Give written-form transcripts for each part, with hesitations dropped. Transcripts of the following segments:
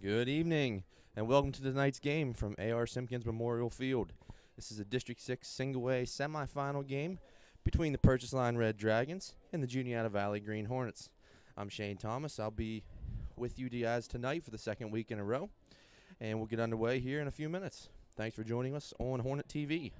Good evening, and welcome to tonight's game from A.R. Simpkins Memorial Field. This is a District 6 single-A semifinal game between the Purchase Line Red Dragons and the Juniata Valley Green Hornets. I'm Shane Thomas. I'll be with you guys tonight for the second week in a row, and we'll get underway here in a few minutes. Thanks for joining us on Hornet TV.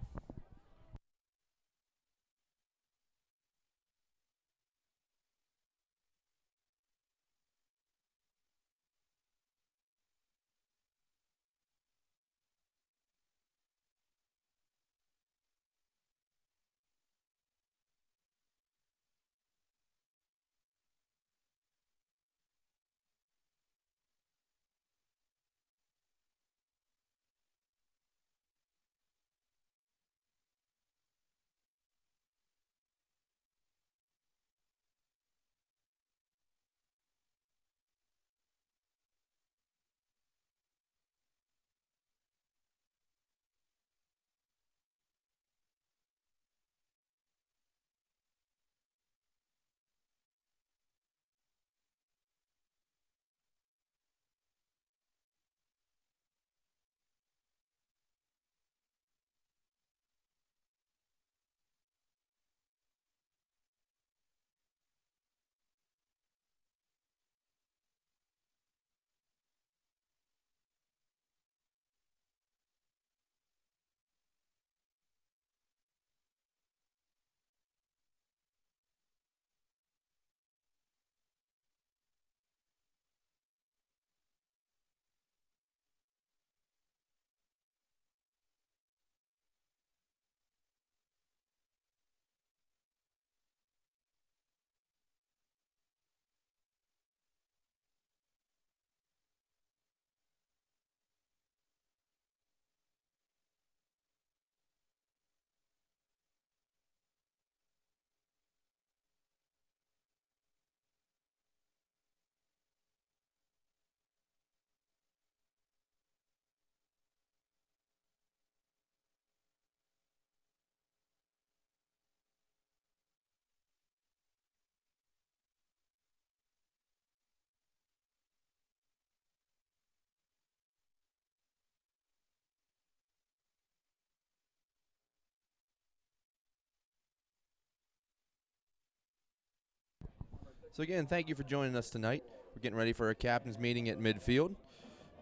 So again, thank you for joining us tonight. We're getting ready for our captain's meeting at midfield.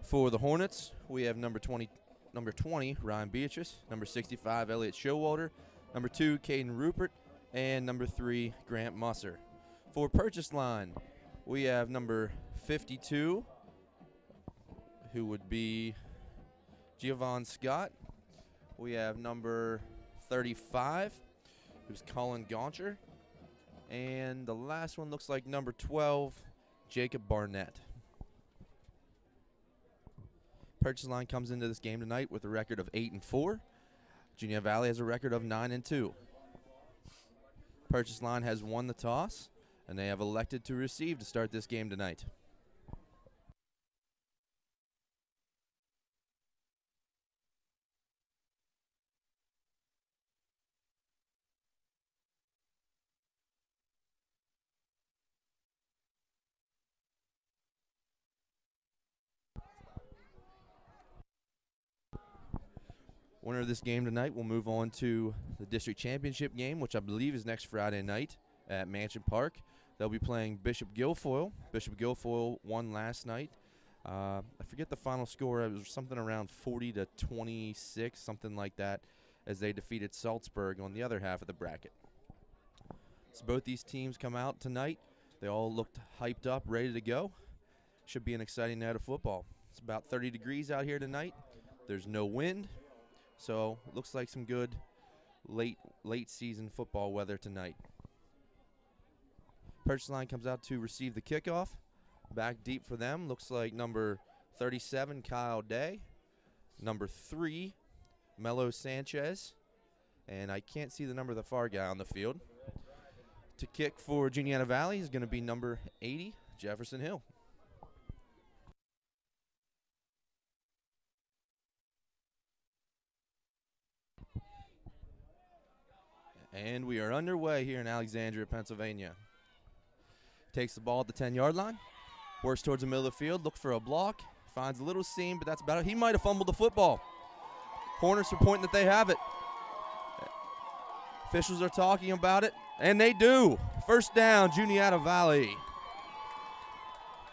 For the Hornets, we have number 20, Ryan Beatrice, number 65, Elliot Showalter, number 2, Caden Rupert, and number 3, Grant Musser. For Purchase Line, we have number 52, who would be Jvsd Scott. We have number 35, who's Colin Gauncher. And the last one looks like number 12, Jacob Barnett. Purchase Line comes into this game tonight with a record of 8-4. Juniata Valley has a record of 9-2. Purchase Line has won the toss, and they have elected to receive to start this game tonight. Winner of this game tonight will move on to the district championship game, which I believe is next Friday night at Mansion Park. They'll be playing Bishop Guilfoyle. Bishop Guilfoyle won last night. I forget the final score. It was something around 40-26, something like that, as they defeated Salzburg on the other half of the bracket. So both these teams come out tonight. They all looked hyped up, ready to go. Should be an exciting night of football. It's about 30 degrees out here tonight. There's no wind. So it looks like some good late season football weather tonight. Purchase Line comes out to receive the kickoff. Back deep for them looks like number 37, Kyle Day. Number 3, Melo Sanchez. And I can't see the number of the far guy on the field. To kick for Juniata Valley is going to be number 80, Jefferson Hill. And we are underway here in Alexandria, Pennsylvania. Takes the ball at the 10-yard line. Works towards the middle of the field. Look for a block. finds a little seam, but that's about it. He might have fumbled the football. Hornets are pointing that they have it. Officials are talking about it, and they do. First down, Juniata Valley.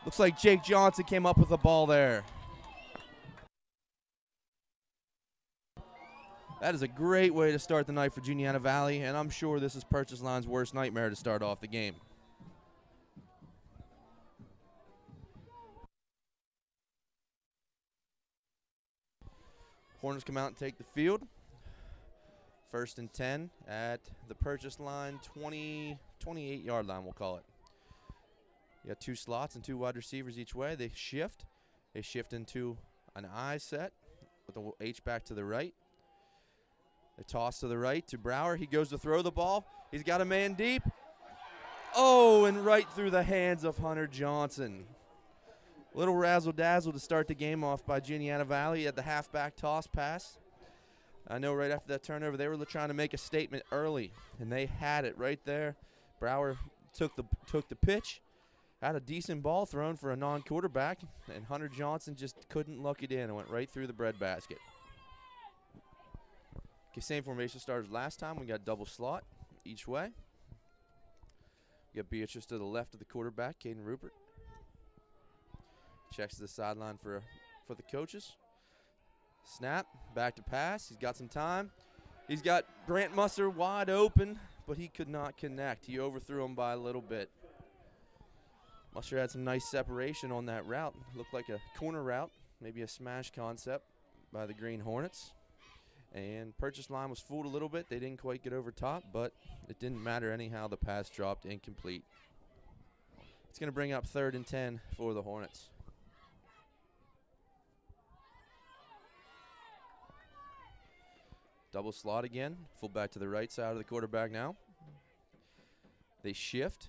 Looks like Jake Johnson came up with the ball there. That is a great way to start the night for Juniata Valley, and I'm sure this is Purchase Line's worst nightmare to start off the game. Hornets come out and take the field. 1st and 10 at the Purchase Line, 28-yard line, we'll call it. You got 2 slots and 2 wide receivers each way. They shift. They shift into an I set with the H-back to the right. They toss to the right to Brower. He goes to throw the ball. He's got a man deep. Oh, and right through the hands of Hunter Johnson. Little razzle-dazzle to start the game off by Juniata Valley at the halfback toss pass. I know right after that turnover, they were trying to make a statement early, and they had it right there. Brower took the pitch, had a decent ball thrown for a non-quarterback, and Hunter Johnson just couldn't luck it in and went right through the breadbasket. Okay, same formation started last time. We got double slot each way. We got Beatrice to the left of the quarterback, Caden Rupert. Checks to the sideline for the coaches. Snap, back to pass. He's got some time. He's got Brant Musser wide open, but he could not connect. He overthrew him by a little bit. Musser had some nice separation on that route. Looked like a corner route, maybe a smash concept by the Green Hornets. And Purchase Line was fooled a little bit. They didn't quite get over top, but it didn't matter anyhow. The pass dropped incomplete. It's going to bring up 3rd and 10 for the Hornets. Double slot again. Fullback to the right side of the quarterback now. They shift.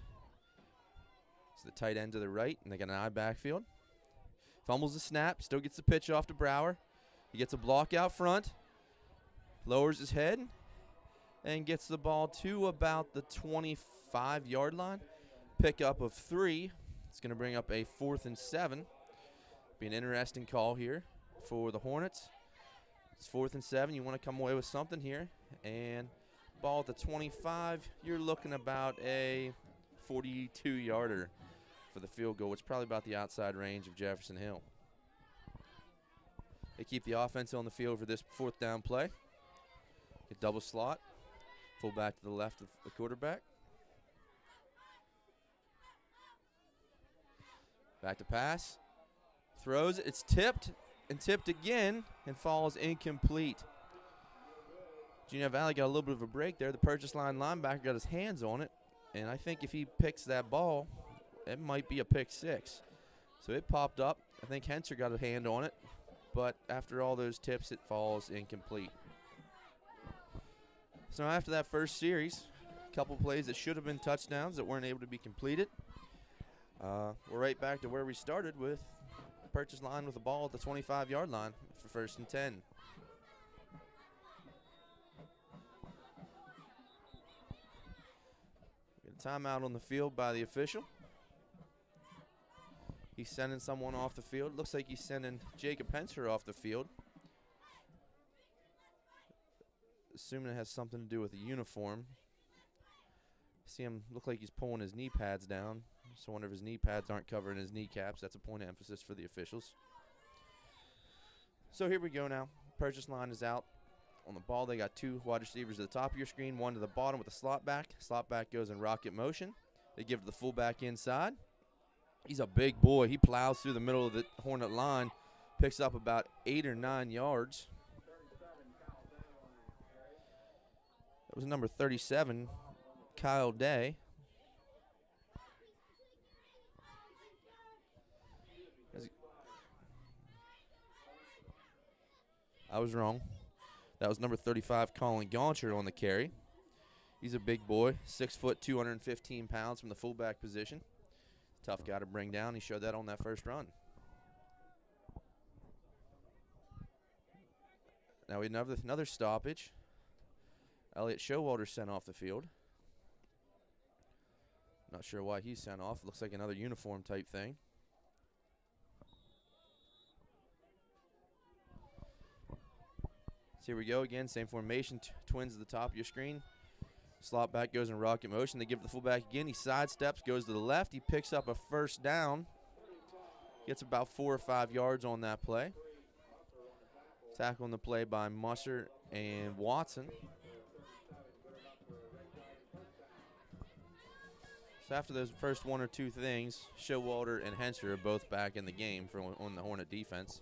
It's the tight end to the right, and they got an I backfield. Fumbles the snap. Still gets the pitch off to Brower. He gets a block out front. Lowers his head and gets the ball to about the 25-yard line. Pickup of 3. It's going to bring up a 4th and 7. Be an interesting call here for the Hornets. It's 4th and 7. You want to come away with something here. And ball at the 25. You're looking about a 42-yarder for the field goal, which is probably about the outside range of Jefferson Hill. They keep the offense on the field for this 4th down play. Get double slot. Fullback to the left of the quarterback. Back to pass. Throws it. It's tipped and tipped again and falls incomplete. Juniata Valley got a little bit of a break there. The Purchase Line linebacker got his hands on it, and I think if he picks that ball, it might be a pick 6. So it popped up. I think Henser got a hand on it, but after all those tips, it falls incomplete. So after that first series, a couple plays that should have been touchdowns that weren't able to be completed. We're right back to where we started with Purchase Line with the ball at the 25-yard line for 1st and 10. Get a timeout on the field by the official. He's sending someone off the field. Looks like he's sending Jacob Henser off the field. Assuming it has something to do with the uniform. See him look like he's pulling his knee pads down. So I wonder if his knee pads aren't covering his kneecaps. That's a point of emphasis for the officials. So here we go now. Purchase Line is out on the ball. They got 2 wide receivers at the top of your screen, 1 to the bottom with a slot back. Slot back goes in rocket motion. They give it to the fullback inside. He's a big boy. He plows through the middle of the Hornet line, picks up about 8 or 9 yards. That was number 37, Kyle Day. I was wrong. That was number 35, Colin Gauncher on the carry. He's a big boy, 6 foot, 215 pounds from the fullback position. Tough guy to bring down. He showed that on that first run. Now we have another stoppage. Elliot Showalter sent off the field. Not sure why he's sent off. Looks like another uniform type thing. So here we go again, same formation, twins at the top of your screen. Slot back goes in rocket motion. They give it the fullback again. He sidesteps, goes to the left. He picks up a first down. Gets about 4 or 5 yards on that play. Tackle on the play by Musser and Watson. So after those first 1 or 2 things, Showalter and Henser are both back in the game on the Hornet defense.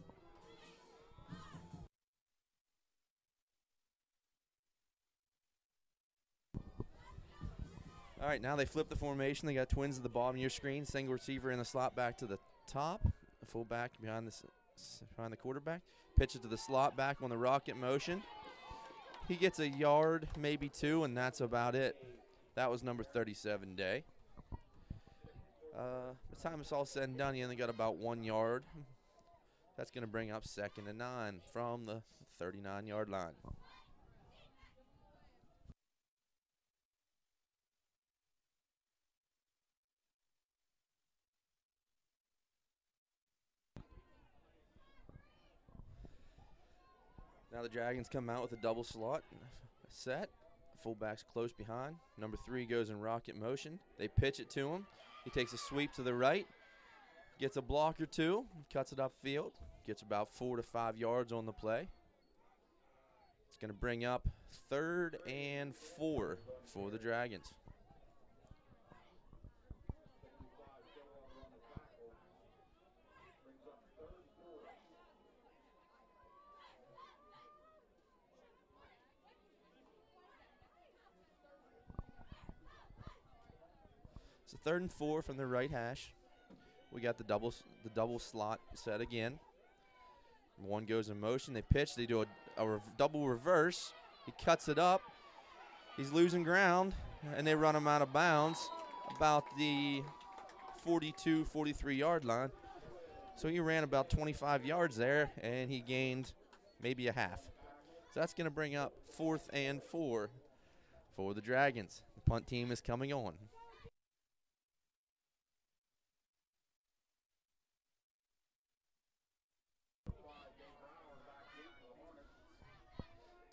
All right, now they flip the formation. They got twins at the bottom of your screen. Single receiver in the slot back to the top. The fullback behind the quarterback. Pitch it to the slot back on the rocket motion. He gets a yard, maybe 2, and that's about it. That was number 37, Day. By the time it's all said and done, he only got about 1 yard. That's going to bring up 2nd and 9 from the 39-yard line. Now the Dragons come out with a double slot set. Fullback's close behind. Number 3 goes in rocket motion. They pitch it to him. He takes a sweep to the right, gets a block or 2, cuts it upfield, gets about 4 to 5 yards on the play. It's going to bring up 3rd and 4 for the Dragons. So 3rd and 4 from the right hash. We got the double slot set again. 1 goes in motion. They pitch. They do a double reverse. He cuts it up. He's losing ground, and they run him out of bounds about the 42, 43-yard line. So he ran about 25 yards there, and he gained maybe a half. So that's going to bring up 4th and 4 for the Dragons. The punt team is coming on.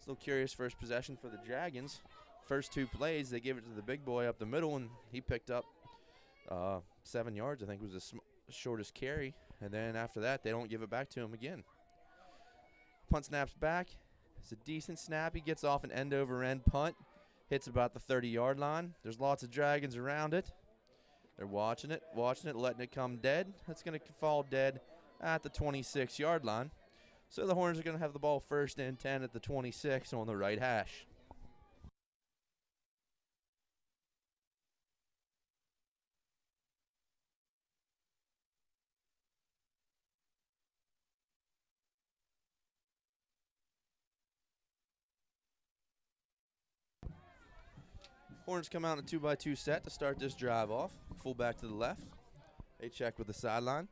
Still curious first possession for the Dragons. First 2 plays, they give it to the big boy up the middle, and he picked up 7 yards, I think was the shortest carry. And then after that, they don't give it back to him again. Punt snaps back. It's a decent snap. He gets off an end-over-end punt. Hits about the 30-yard line. There's lots of Dragons around it. They're watching it, letting it come dead. That's going to fall dead at the 26-yard line. So the Hornets are going to have the ball 1st and 10 at the 26 on the right hash. Hornets come out in a 2-by-2 set to start this drive off. Fullback to the left. They check with the sideline.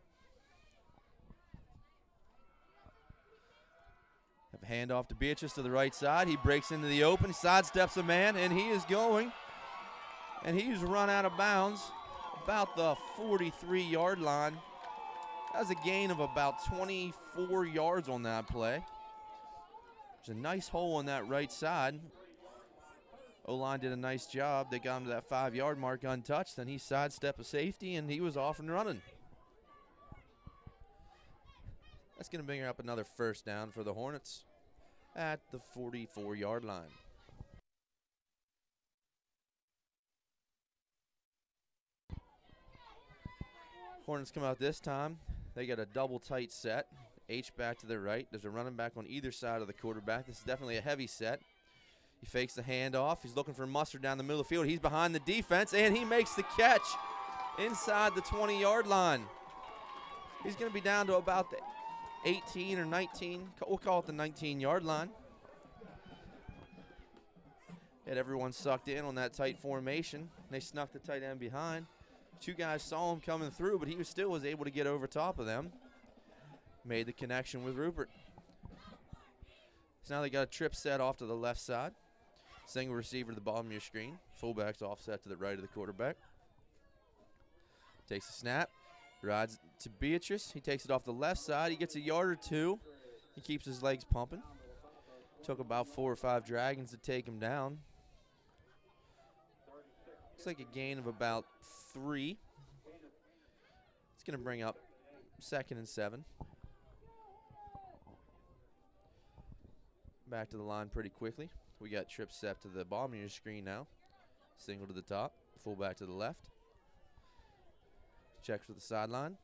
Have a handoff to Beatrice to the right side. He breaks into the open, sidesteps a man, and he is going. And he's run out of bounds about the 43-yard line. That's a gain of about 24 yards on that play. There's a nice hole on that right side. O-line did a nice job. They got him to that 5-yard mark untouched. Then he sidestepped a safety, and he was off and running. That's going to bring up another 1st down for the Hornets at the 44-yard line. Hornets come out this time. They got a double tight set. H back to the right. There's a running back on either side of the quarterback. This is definitely a heavy set. He fakes the handoff. He's looking for Mustard down the middle of the field. He's behind the defense, and he makes the catch inside the 20-yard line. He's going to be down to about the 18 or 19. We'll call it the 19-yard line. Had everyone sucked in on that tight formation. They snuck the tight end behind. 2 guys saw him coming through, but he still was able to get over top of them. Made the connection with Rupert. So now they got a trip set off to the left side. Single receiver to the bottom of your screen. Fullback's offset to the right of the quarterback. Takes a snap. Rides to Beatrice. He takes it off the left side. He gets a yard or 2. He keeps his legs pumping. Took about 4 or 5 Dragons to take him down. Looks like a gain of about 3. It's going to bring up 2nd and 7. Back to the line pretty quickly. We got trip step to the bottom of your screen now. Single to the top, fullback to the left. Checks for the sideline.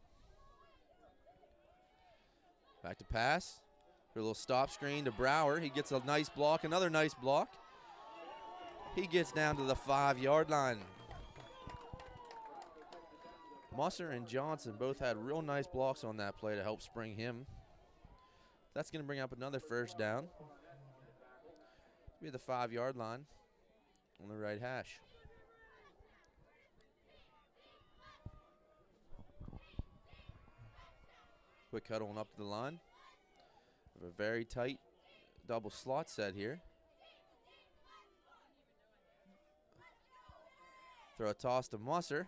Back to pass. A little stop screen to Brower. He gets a nice block, another nice block. He gets down to the 5-yard line. Musser and Johnson both had real nice blocks on that play to help spring him. That's going to bring up another first down. Be the 5-yard line on the right hash. Quick huddle on up to the line. A very tight double slot set here. Throw a toss to Musser.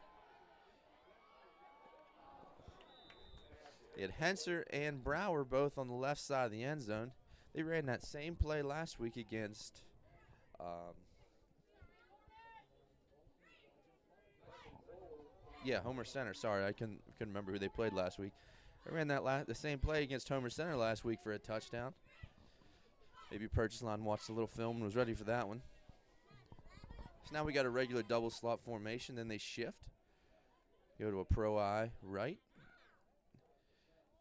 They had Henser and Brower both on the left side of the end zone. They ran that same play last week against Homer Center. Sorry, I couldn't remember who they played last week. They ran that the same play against Homer Center last week for a touchdown. Maybe Purchase Line watched a little film and was ready for that one. So now we got a regular double slot formation. Then they shift. Go to a pro eye right.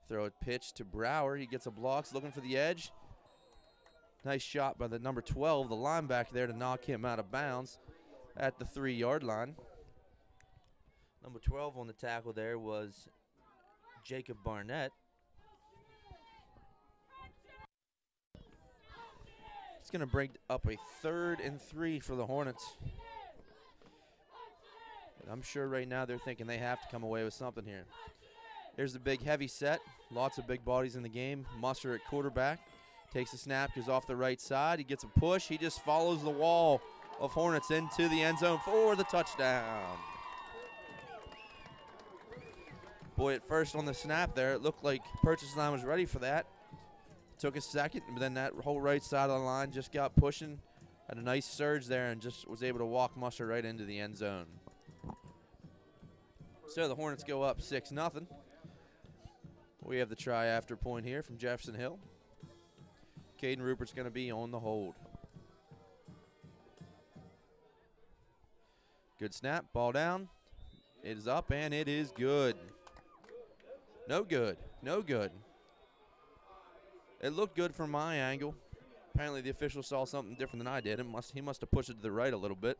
Throw a pitch to Brower. He gets a block, looking for the edge. Nice shot by the number 12, the linebacker there, to knock him out of bounds at the 3-yard line. Number 12 on the tackle there was Jacob Barnett. It's going to bring up a 3rd and 3 for the Hornets. And I'm sure right now they're thinking they have to come away with something here. There's the big heavy set. Lots of big bodies in the game. Musser at quarterback. Takes a snap, goes off the right side. He gets a push. He just follows the wall of Hornets into the end zone for the touchdown. Boy, at first on the snap there, it looked like Purchase Line was ready for that. Took a second, but then that whole right side of the line just got pushing. Had a nice surge there and just was able to walk Musser right into the end zone. So the Hornets go up 6-0. We have the try after point here from Jefferson Hill. Caden Rupert's going to be on the hold. Good snap, ball down. It is up and it is good. No good, no good. It looked good from my angle. Apparently the official saw something different than I did. He must have pushed it to the right a little bit.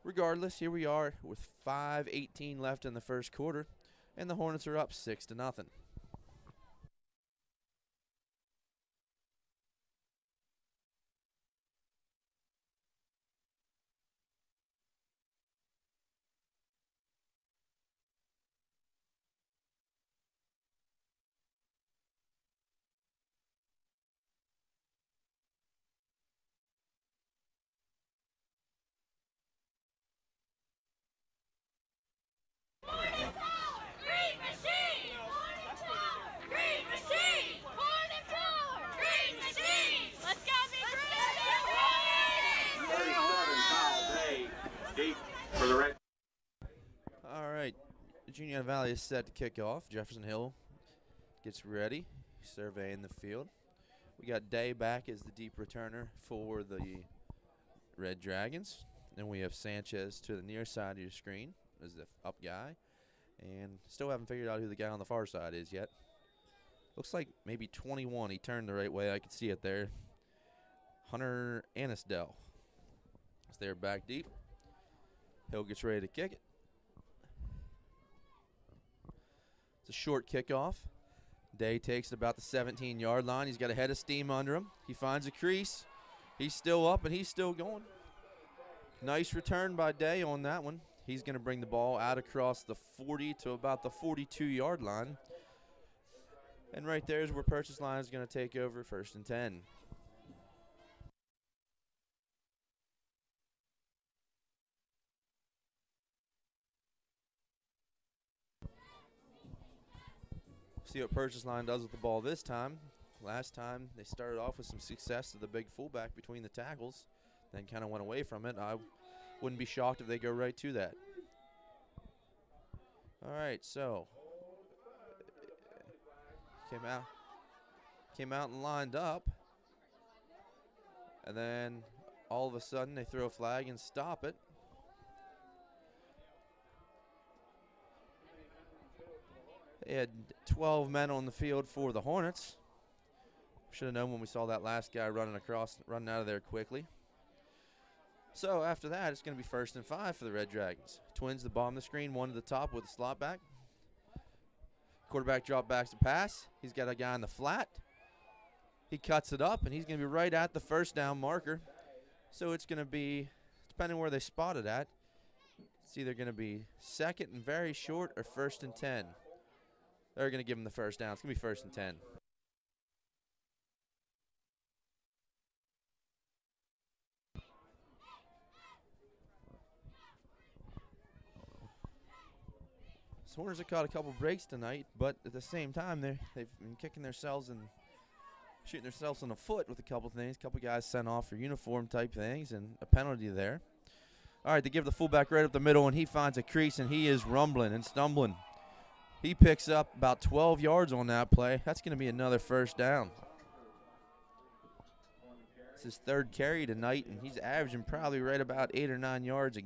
Regardless, here we are with 5:18 left in the first quarter, and the Hornets are up 6-0. All right, Junior Valley is set to kick off. Jefferson Hill gets ready, surveying the field. We got Day back as the deep returner for the Red Dragons. Then we have Sanchez to the near side of your screen as the up guy. And still haven't figured out who the guy on the far side is yet. Looks like maybe 21. He turned the right way. I could see it there. Hunter Anisdell. So they're back deep. Hill gets ready to kick it. It's a short kickoff. Day takes it about the 17-yard line. He's got a head of steam under him. He finds a crease. He's still up and he's still going. Nice return by Day on that one. He's going to bring the ball out across the 40 to about the 42-yard line. And right there is where Purchase Line is going to take over 1st and 10. See what Purchase Line does with the ball this time. Last time they started off with some success to the big fullback between the tackles, then kind of went away from it. I wouldn't be shocked if they go right to that. All right, so came out and lined up, and then all of a sudden they throw a flag and stop it. They had 12 men on the field for the Hornets. Should have known when we saw that last guy running out of there quickly. So after that, it's going to be 1st and 5 for the Red Dragons. Twins, the bottom of the screen, one to the top with a slot back. Quarterback drop backs to pass. He's got a guy in the flat. He cuts it up, and he's going to be right at the first down marker. So it's going to be, depending where they spot it at, it's either going to be 2nd and very short or 1st and 10. They're going to give him the first down. It's going to be 1st and 10. So Hornets have caught a couple breaks tonight, but at the same time, they've been kicking themselves and shooting themselves in the foot with a couple things. A couple guys sent off for uniform type things and a penalty there. All right, they give the fullback right up the middle, and he finds a crease, and he is rumbling and stumbling. He picks up about 12 yards on that play. That's going to be another first down. It's his 3rd carry tonight, and he's averaging probably right about 8 or 9 yards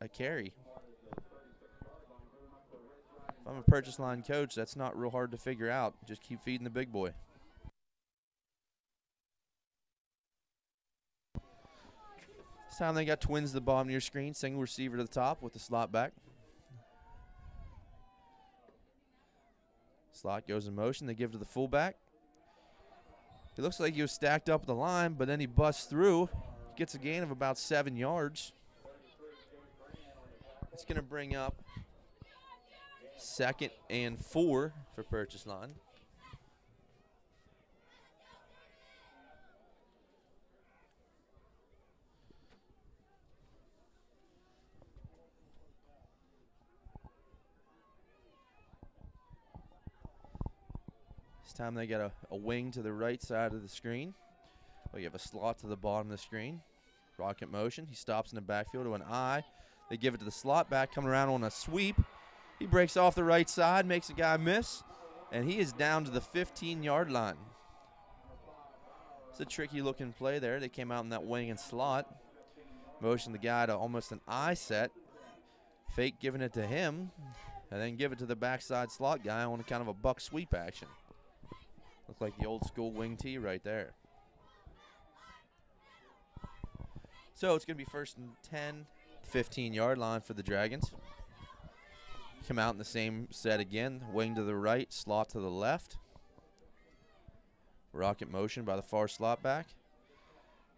a carry. If I'm a purchase line coach, that's not real hard to figure out. Just keep feeding the big boy. This time they got twins at the bottom of your screen. Single receiver to the top with the slot back. Slot goes in motion. They give to the fullback. It looks like he was stacked up at the line, but then he busts through. Gets a gain of about 7 yards. It's going to bring up 2nd and 4 for purchase line. This time they got a wing to the right side of the screen. We have a slot to the bottom of the screen. Rocket motion. He stops in the backfield to an eye. They give it to the slot back, coming around on a sweep. He breaks off the right side, makes a guy miss, and he is down to the 15-yard line. It's a tricky-looking play there. They came out in that wing and slot. Motion the guy to almost an eye set. Fake giving it to him, and then give it to the backside slot guy on kind of a buck sweep action. Looked like the old-school wing tee right there. So it's going to be 1st and 10, 15-yard line for the Dragons. Come out in the same set again. Wing to the right, slot to the left. Rocket motion by the far slot back.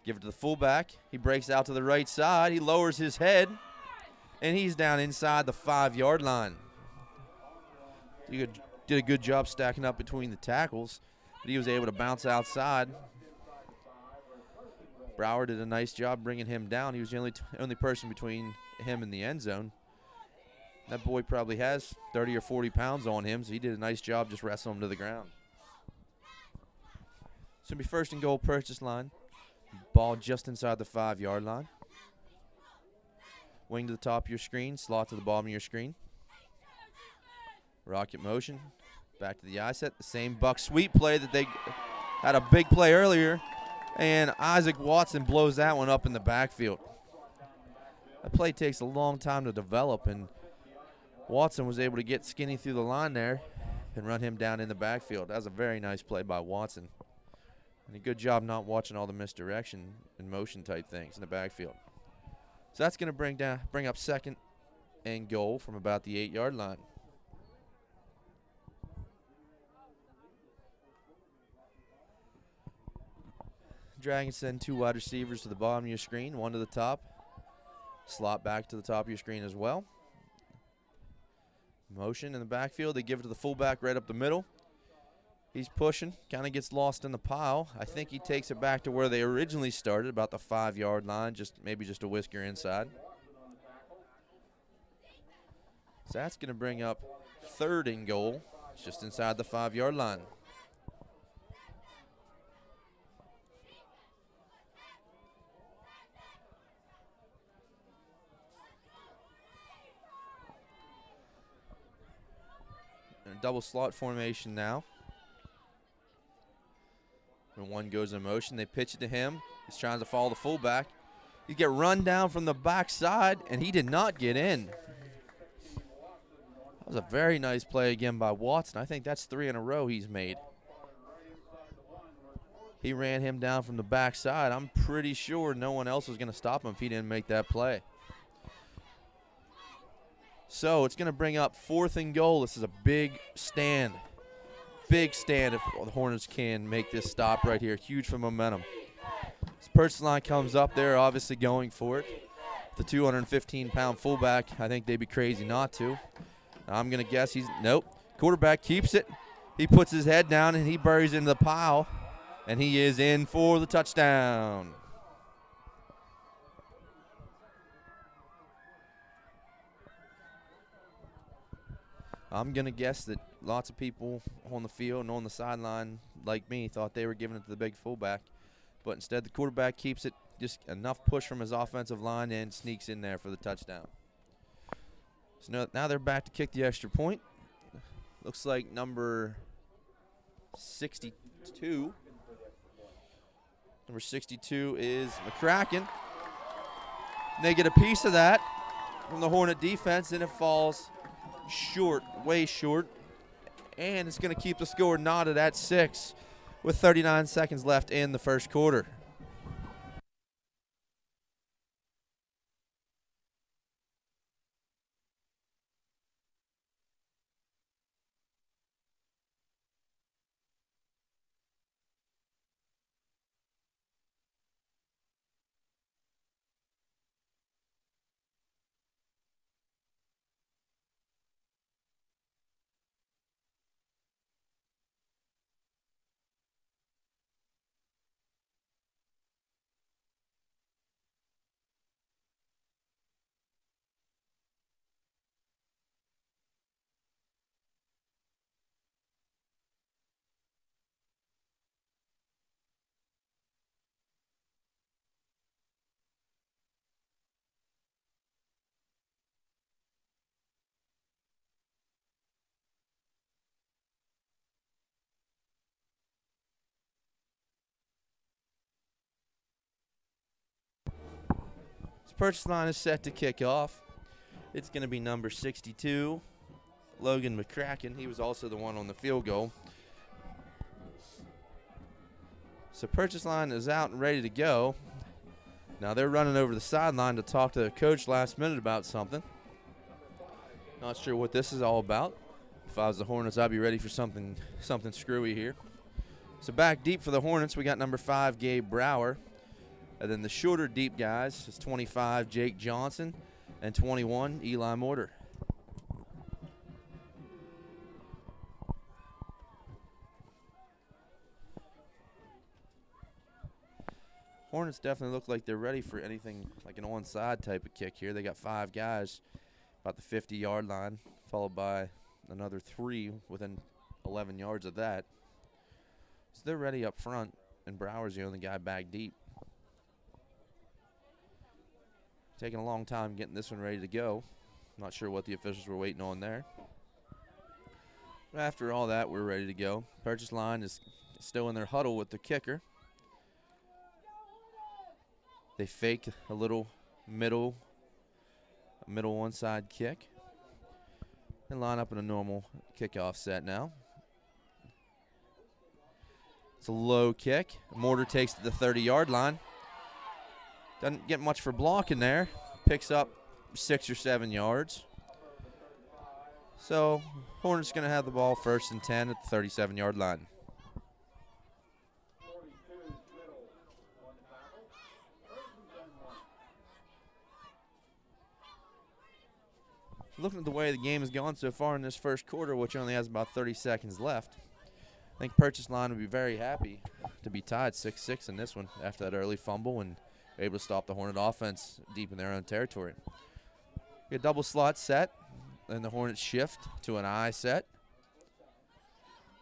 Give it to the fullback. He breaks out to the right side. He lowers his head, and he's down inside the 5-yard line. He did a good job stacking up between the tackles, but he was able to bounce outside. Brower did a nice job bringing him down. He was the only person between him and the end zone. That boy probably has 30 or 40 pounds on him, so he did a nice job just wrestling him to the ground. So it'll be 1st and goal, purchase line. Ball just inside the 5-yard line. Wing to the top of your screen, slot to the bottom of your screen. Rocket motion, back to the eye set. The same buck sweep play that they had a big play earlier, and Isaac Watson blows that one up in the backfield. That play takes a long time to develop, and Watson was able to get skinny through the line there and run him down in the backfield. That was a very nice play by Watson. And a good job not watching all the misdirection and motion type things in the backfield. So that's going to bring up 2nd and goal from about the 8-yard line. Dragons send 2 wide receivers to the bottom of your screen, one to the top. Slot back to the top of your screen as well. Motion in the backfield. They give it to the fullback right up the middle. He's pushing, kind of gets lost in the pile. I think he takes it back to where they originally started, about the 5-yard line, maybe just a whisker inside. So that's going to bring up 3rd and goal, just inside the 5-yard line. double slot formation now. When one goes in motion, they pitch it to him. He's trying to follow the fullback. You get run down from the backside, and he did not get in. That was a very nice play again by Watson. I think that's 3 in a row he's made. He ran him down from the backside. I'm pretty sure no one else was going to stop him if he didn't make that play. So it's going to bring up 4th and goal. This is a big stand. Big stand if the Hornets can make this stop right here. Huge for momentum. This purchase line comes up. They're obviously going for it. The 215-pound fullback, I think they'd be crazy not to. I'm going to guess he's, nope. Quarterback keeps it. He puts his head down and he buries into the pile. And he is in for the touchdown. I'm going to guess that lots of people on the field and on the sideline, like me, thought they were giving it to the big fullback. But instead, the quarterback keeps it, just enough push from his offensive line, and sneaks in there for the touchdown. So now they're back to kick the extra point. Looks like number 62. Number 62 is McCracken. They get a piece of that from the Hornet defense, and it falls short, way short, and it's going to keep the score knotted at 6 with 39 seconds left in the first quarter. Purchase line is set to kick off. It's going to be number 62, Logan McCracken. He was also the one on the field goal. So purchase line is out and ready to go. Now they're running over the sideline to talk to their coach last minute about something. Not sure what this is all about. If I was the Hornets, I'd be ready for something screwy here. So back deep for the Hornets, we got number 5, Gabe Brower. And then the shorter deep guys is 25, Jake Johnson, and 21, Eli Mortar. Hornets definitely look like they're ready for anything like an onside type of kick here. They got 5 guys about the 50-yard line, followed by another 3 within 11 yards of that. So they're ready up front, and Brower's the only guy back deep. Taking a long time getting this one ready to go. Not sure what the officials were waiting on there. But after all that, we're ready to go. Purchase line is still in their huddle with the kicker. They fake a little middle onside kick and line up in a normal kickoff set now. It's a low kick. Mortar takes it to the 30-yard line. Doesn't get much for blocking there. Picks up 6 or 7 yards. So Hornets going to have the ball 1st and 10 at the 37-yard line. Looking at the way the game has gone so far in this first quarter, which only has about 30 seconds left, I think Purchase Line would be very happy to be tied 6-6 in this one after that early fumble and able to stop the Hornet offense deep in their own territory. A double slot set, and the Hornets shift to an I set.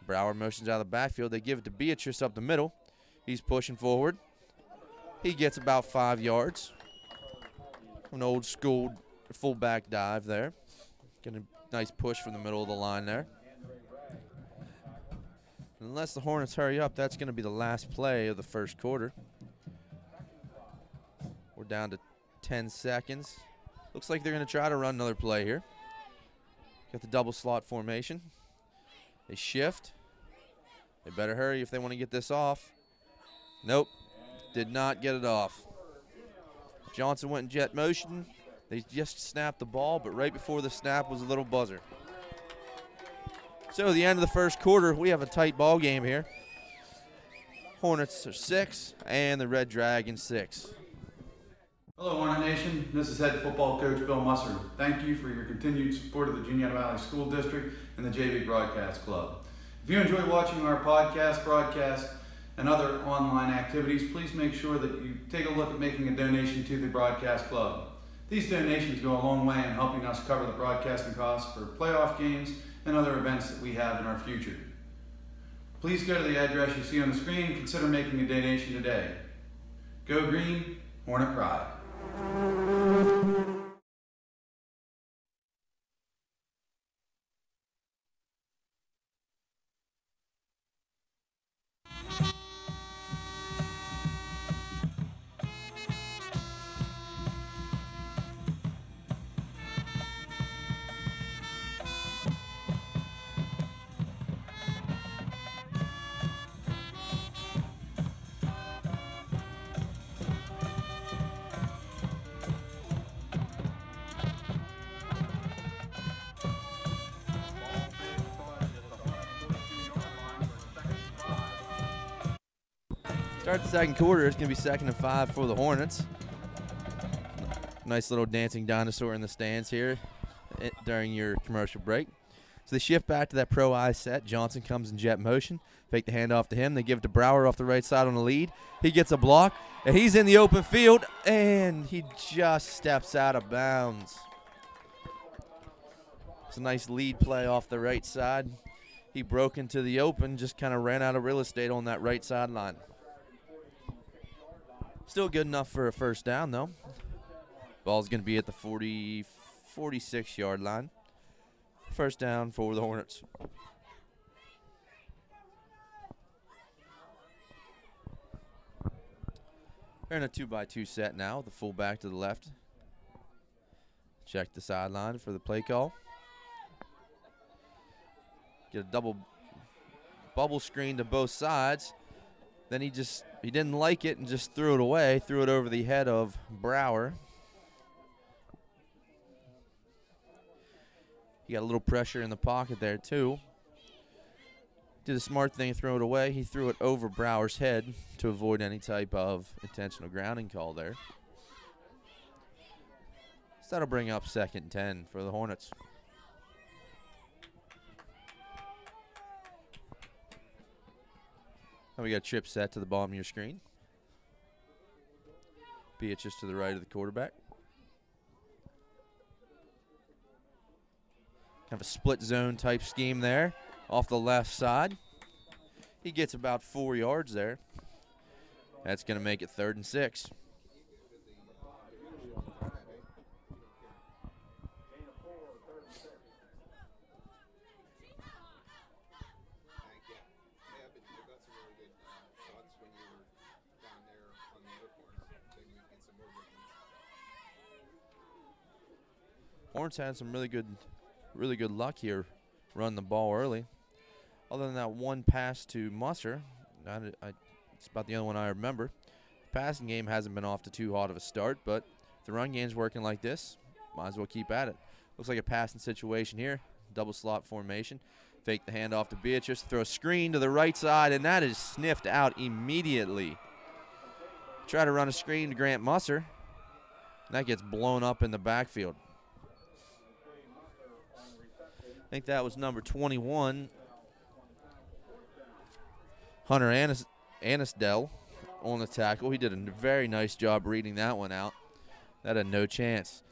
Brower motions out of the backfield. They give it to Beatrice up the middle. He's pushing forward. He gets about 5 yards. An old school fullback dive there. Getting a nice push from the middle of the line there. Unless the Hornets hurry up, that's going to be the last play of the first quarter. We're down to 10 seconds. Looks like they're going to try to run another play here. Got the double slot formation. They shift. They better hurry if they want to get this off. Nope, did not get it off. Johnson went in jet motion. They just snapped the ball, but right before the snap was a little buzzer. So at the end of the first quarter, we have a tight ball game here. Hornets are 6 and the Red Dragons 6. Hello Hornet Nation, this is head football coach Bill Musser. Thank you for your continued support of the Juniata Valley School District and the Jvsd Broadcast Club. If you enjoy watching our podcast, broadcast, and other online activities, please make sure that you take a look at making a donation to the Broadcast Club. These donations go a long way in helping us cover the broadcasting costs for playoff games and other events that we have in our future. Please go to the address you see on the screen and consider making a donation today. Go Green, Hornet Pride. Start the second quarter. It's going to be 2nd and 5 for the Hornets. Nice little dancing dinosaur in the stands here during your commercial break. So they shift back to that pro eye set. Johnson comes in jet motion. Fake the handoff to him. They give it to Brower off the right side on the lead. He gets a block, and he's in the open field, and he just steps out of bounds. It's a nice lead play off the right side. He broke into the open, just kind of ran out of real estate on that right sideline. Still good enough for a first down, though. Ball's going to be at the 46-yard line. First down for the Hornets. They're in a 2-by-2 set now. The fullback to the left. Check the sideline for the play call. Get a double bubble screen to both sides. Then he didn't like it and just threw it away. Threw it over the head of Brower. He got a little pressure in the pocket there too. Did a smart thing, throw it away. He threw it over Brower's head to avoid any type of intentional grounding call there. So that'll bring up 2nd and 10 for the Hornets. Now we got a trip set to the bottom of your screen. Pitch just to the right of the quarterback. Have a split zone type scheme there off the left side. He gets about 4 yards there. That's going to make it 3rd and 6. Hornets had some really good luck here running the ball early. Other than that one pass to Musser, it's about the only one I remember. The passing game hasn't been off to too hot of a start, but if the run game's working like this, might as well keep at it. Looks like a passing situation here. Double slot formation. Fake the handoff to Beatrice, throw a screen to the right side, and that is sniffed out immediately. Try to run a screen to Grant Musser, and that gets blown up in the backfield. I think that was number 21, Hunter Anisdell, on the tackle. He did a very nice job reading that one out. That had no chance.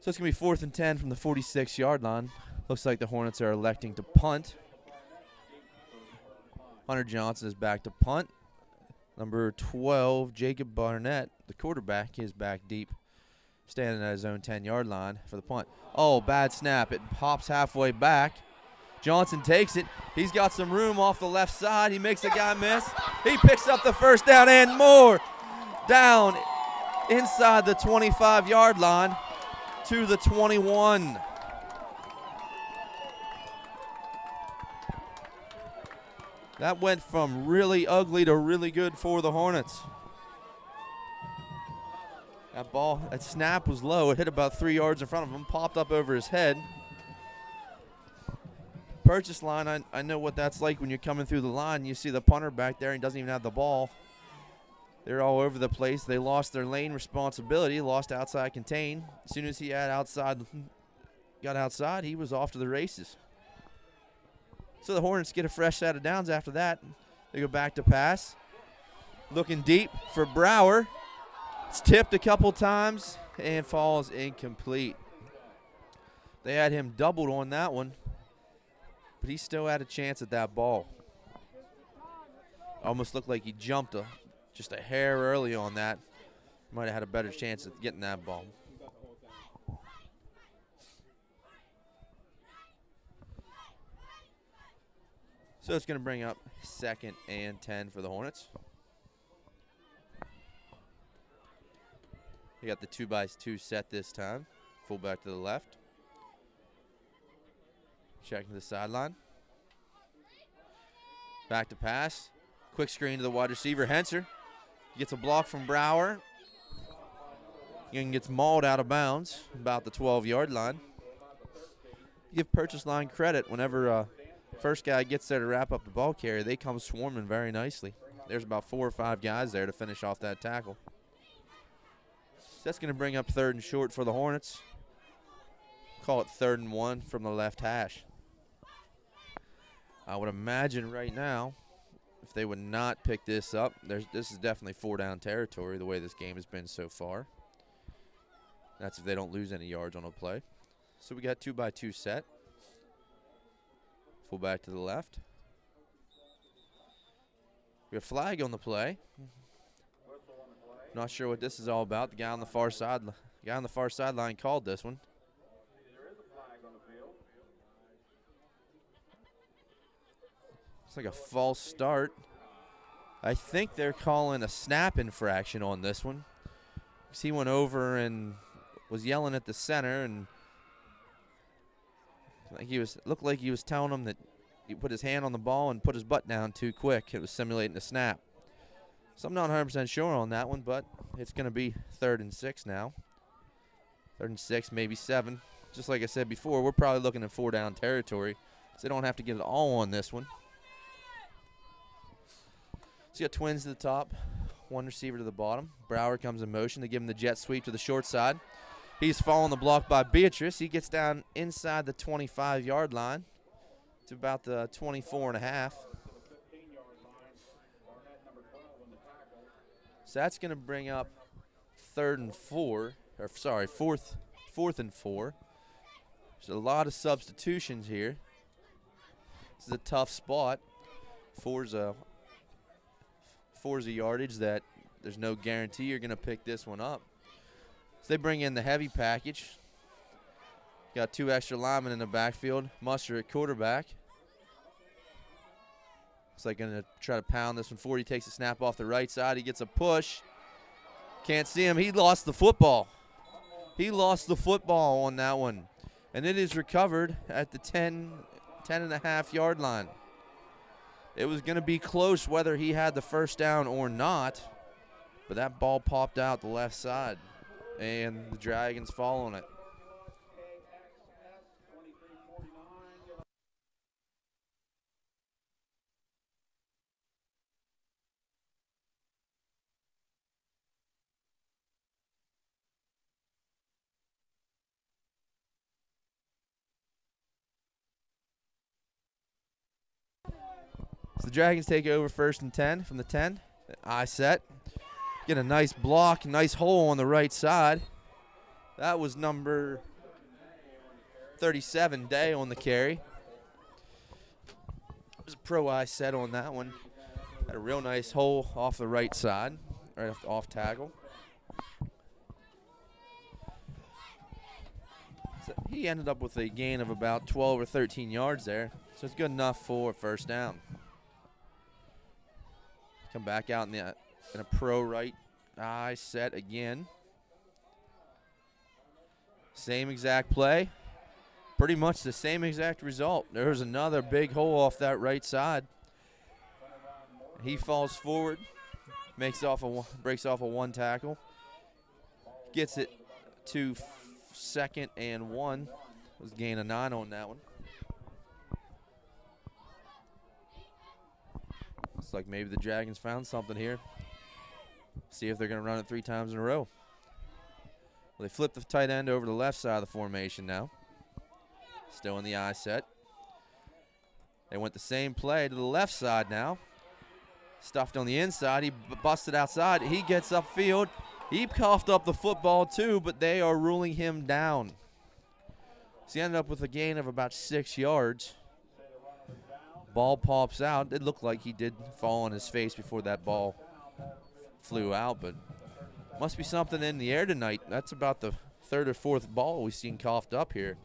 So it's going to be 4th and 10 from the 46-yard line. Looks like the Hornets are electing to punt. Hunter Johnson is back to punt. Number 12, Jacob Barnett, the quarterback, is back deep, standing at his own 10-yard line for the punt. Oh, bad snap. It pops halfway back. Johnson takes it. He's got some room off the left side. He makes a guy miss. He picks up the first down and more. Down inside the 25-yard line to the 21. That went from really ugly to really good for the Hornets. That snap was low. It hit about 3 yards in front of him, popped up over his head. Purchase line, I know what that's like when you're coming through the line. You see the punter back there and he doesn't even have the ball. They're all over the place. They lost their lane responsibility, lost outside contain. As soon as he got outside, he was off to the races. So the Hornets get a fresh set of downs after that. They go back to pass. Looking deep for Brower. It's tipped a couple times and falls incomplete. They had him doubled on that one, but he still had a chance at that ball. Almost looked like he jumped just a hair early on that. Might have had a better chance at getting that ball. So it's going to bring up 2nd and 10 for the Hornets. They got the 2x2 set this time. Fullback to the left. Checking the sideline. Back to pass. Quick screen to the wide receiver, Henser. Gets a block from Brower. And gets mauled out of bounds about the 12-yard line. Give Purchase line credit whenever first guy gets there to wrap up the ball carrier, they come swarming very nicely. There's about 4 or 5 guys there to finish off that tackle. So that's going to bring up 3rd and short for the Hornets. Call it 3rd and 1 from the left hash. I would imagine right now, if they would not pick this up, this is definitely 4-down territory the way this game has been so far. That's if they don't lose any yards on a play. So we got 2x2 set. Fullback to the left. We have flag on the play. Not sure what this is all about. The guy on the far sideline called this one. It's like a false start. I think they're calling a snap infraction on this one. He went over and was yelling at the center, and looked like he was telling him that he put his hand on the ball and put his butt down too quick. It was simulating a snap. So I'm not 100% sure on that one, but it's going to be 3rd and 6 now. 3rd and 6, maybe 7. Just like I said before, we're probably looking at 4-down territory, so they don't have to get it all on this one. So you got twins to the top, 1 receiver to the bottom. Brower comes in motion to give him the jet sweep to the short side. He's following the block by Beatrice. He gets down inside the 25-yard line to about the 24.5. So that's going to bring up 4th and 4. There's a lot of substitutions here. This is a tough spot. Four's a yardage that there's no guarantee you're going to pick this one up. So they bring in the heavy package. Got 2 extra linemen in the backfield. Muster at quarterback. Looks like going to try to pound this one forward. He takes a snap off the right side. He gets a push. Can't see him. He lost the football. He lost the football on that one. And it is recovered at the 10.5-yard line. It was going to be close whether he had the first down or not, but that ball popped out the left side, and the Dragons fall on it. So the Dragons take over 1st and 10 from the 10. I set. Get a nice block, nice hole on the right side. That was number 37, Day, on the carry. It was a pro I set on that one. Had a real nice hole off the right side, right off tackle. So he ended up with a gain of about 12 or 13 yards there. So it's good enough for a first down. Come back out in a pro right eye set again. Same exact play. Pretty much the same exact result. There's another big hole off that right side. He falls forward, breaks off a one tackle, gets it to second and 1. Was a gain of 9 on that one. Looks like maybe the Dragons found something here. See if they're going to run it 3 times in a row. Well, they flip the tight end over to the left side of the formation now. Still in the eye set. They went the same play to the left side now. Stuffed on the inside. He busted outside. He gets upfield. He coughed up the football too, but they are ruling him down. So he ended up with a gain of about 6 yards. Ball pops out. It looked like he did fall on his face before that ball flew out, but must be something in the air tonight. That's about the 3rd or 4th ball we've seen coughed up here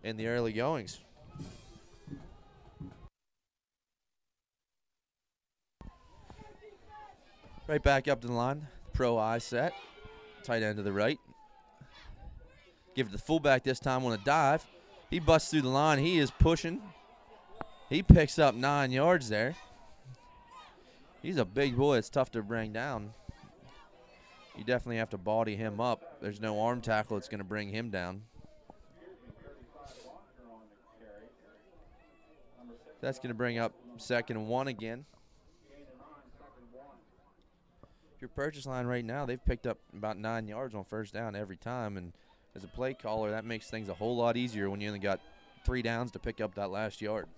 in the early goings. Right back up to the line. Pro eye set. Tight end to the right. Give it to the fullback this time on a dive. He busts through the line. He is pushing. He picks up 9 yards there. He's a big boy. It's tough to bring down. You definitely have to body him up. There's no arm tackle that's going to bring him down. That's going to bring up 2nd and 1 again. Your purchase line right now, they've picked up about 9 yards on first down every time, and as a play caller, that makes things a whole lot easier when you only got 3 downs to pick up that last yard.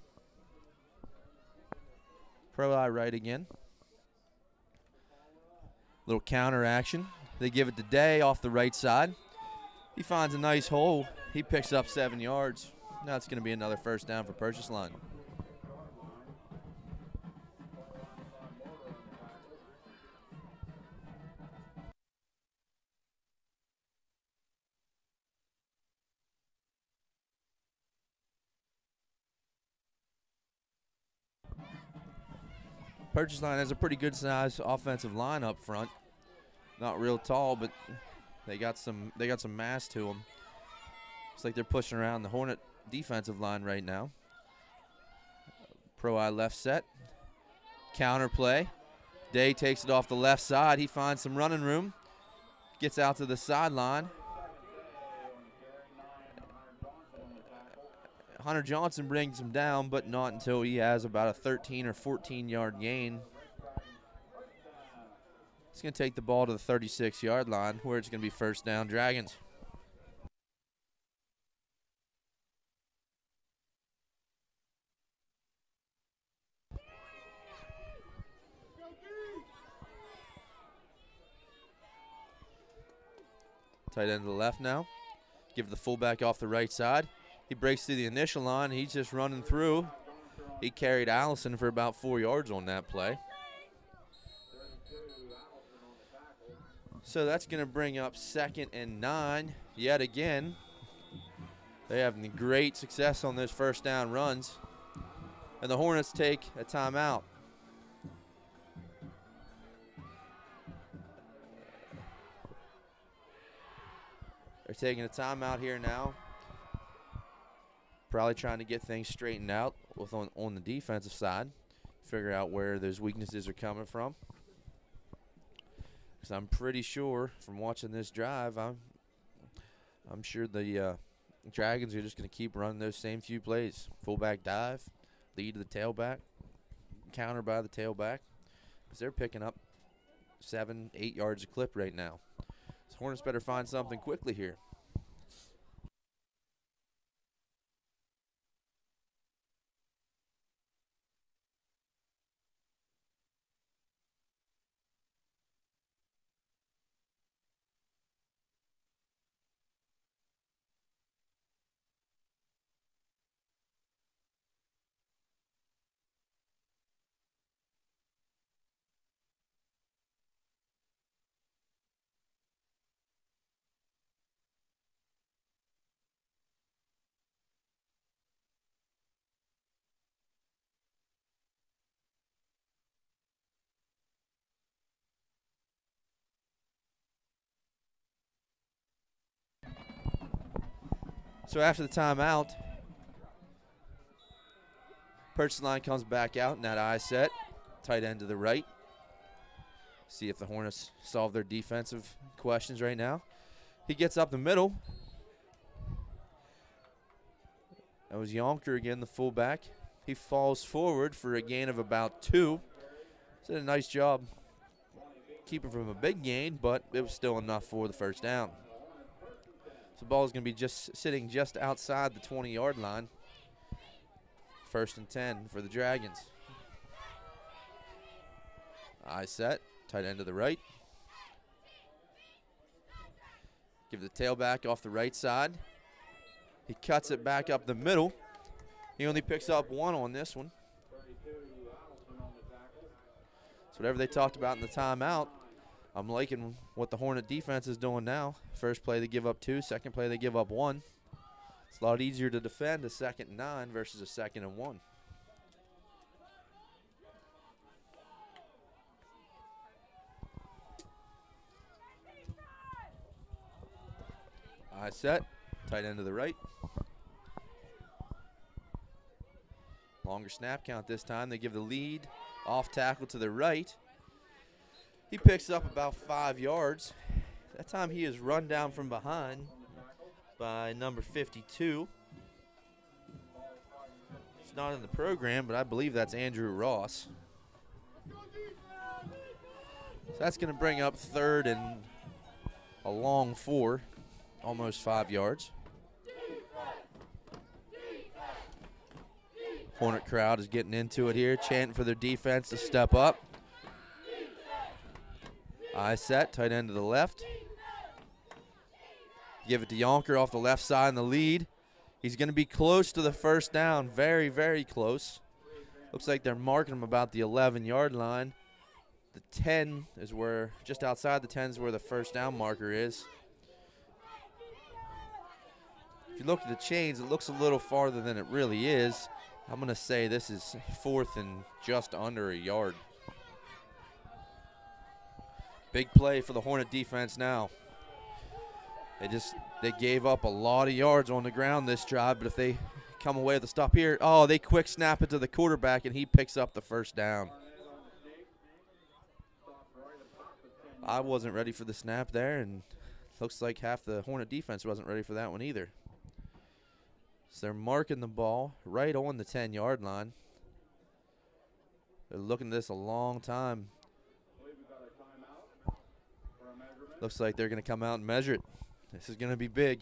Pro eye right again. Little counter action. They give it to Day off the right side. He finds a nice hole. He picks up 7 yards. Now it's going to be another first down for purchase line. Purchase line has a pretty good size offensive line up front. Not real tall, but they got some mass to them. Looks like they're pushing around the Hornet defensive line right now. Pro eye left set. Counter play. Day takes it off the left side. He finds some running room. Gets out to the sideline. Hunter Johnson brings him down, but not until he has about a 13 or 14-yard gain. He's going to take the ball to the 36-yard line, where it's going to be first down Dragons. Tight end to the left now. Give the fullback off the right side. He breaks through the initial line. He's just running through. He carried Allison for about 4 yards on that play. So that's going to bring up 2nd and 9 yet again. They're having great success on those first down runs. And the Hornets take a timeout. They're taking a timeout here now. Probably trying to get things straightened out on the defensive side. Figure out where those weaknesses are coming from. Because I'm pretty sure from watching this drive, I'm sure the Dragons are just going to keep running those same few plays. Fullback dive, lead to the tailback, counter by the tailback. Because they're picking up 7, 8 yards a clip right now. So Hornets better find something quickly here. So after the timeout, purchase line comes back out in that I set, tight end to the right. See if the Hornets solve their defensive questions right now. He gets up the middle. That was Yonker again, the fullback. He falls forward for a gain of about 2. Did a nice job keeping from a big gain, but it was still enough for the first down. So the ball is going to be just sitting just outside the 20-yard line. 1st and 10 for the Dragons. I set, tight end to the right. Give the tailback off the right side. He cuts it back up the middle. He only picks up 1 on this one. So whatever they talked about in the timeout, I'm liking what the Hornet defense is doing now. First play they give up 2, second play they give up 1. It's a lot easier to defend a 2nd and 9 versus a 2nd and 1. I set, tight end to the right. Longer snap count this time. They give the lead off tackle to the right. He picks up about 5 yards. That time he is run down from behind by number 52. It's not in the program, but I believe that's Andrew Ross. So that's going to bring up 3rd and a long 4, almost 5 yards. Hornet crowd is getting into it here, chanting for their defense to step up. I set, tight end to the left. Give it to Yonker off the left side in the lead. He's going to be close to the first down, very, very close. Looks like they're marking him about the 11-yard line. The 10 is where, just outside the 10 is where the first down marker is. If you look at the chains, it looks a little farther than it really is. I'm going to say this is 4th and just under a yard. Big play for the Hornet defense now. They gave up a lot of yards on the ground this drive, but if they come away with a stop here, oh, they quick snap it to the quarterback, and he picks up the first down. I wasn't ready for the snap there, and looks like half the Hornet defense wasn't ready for that one either. So they're marking the ball right on the 10-yard line. They're looking at this a long time. Looks like they're going to come out and measure it. This is going to be big.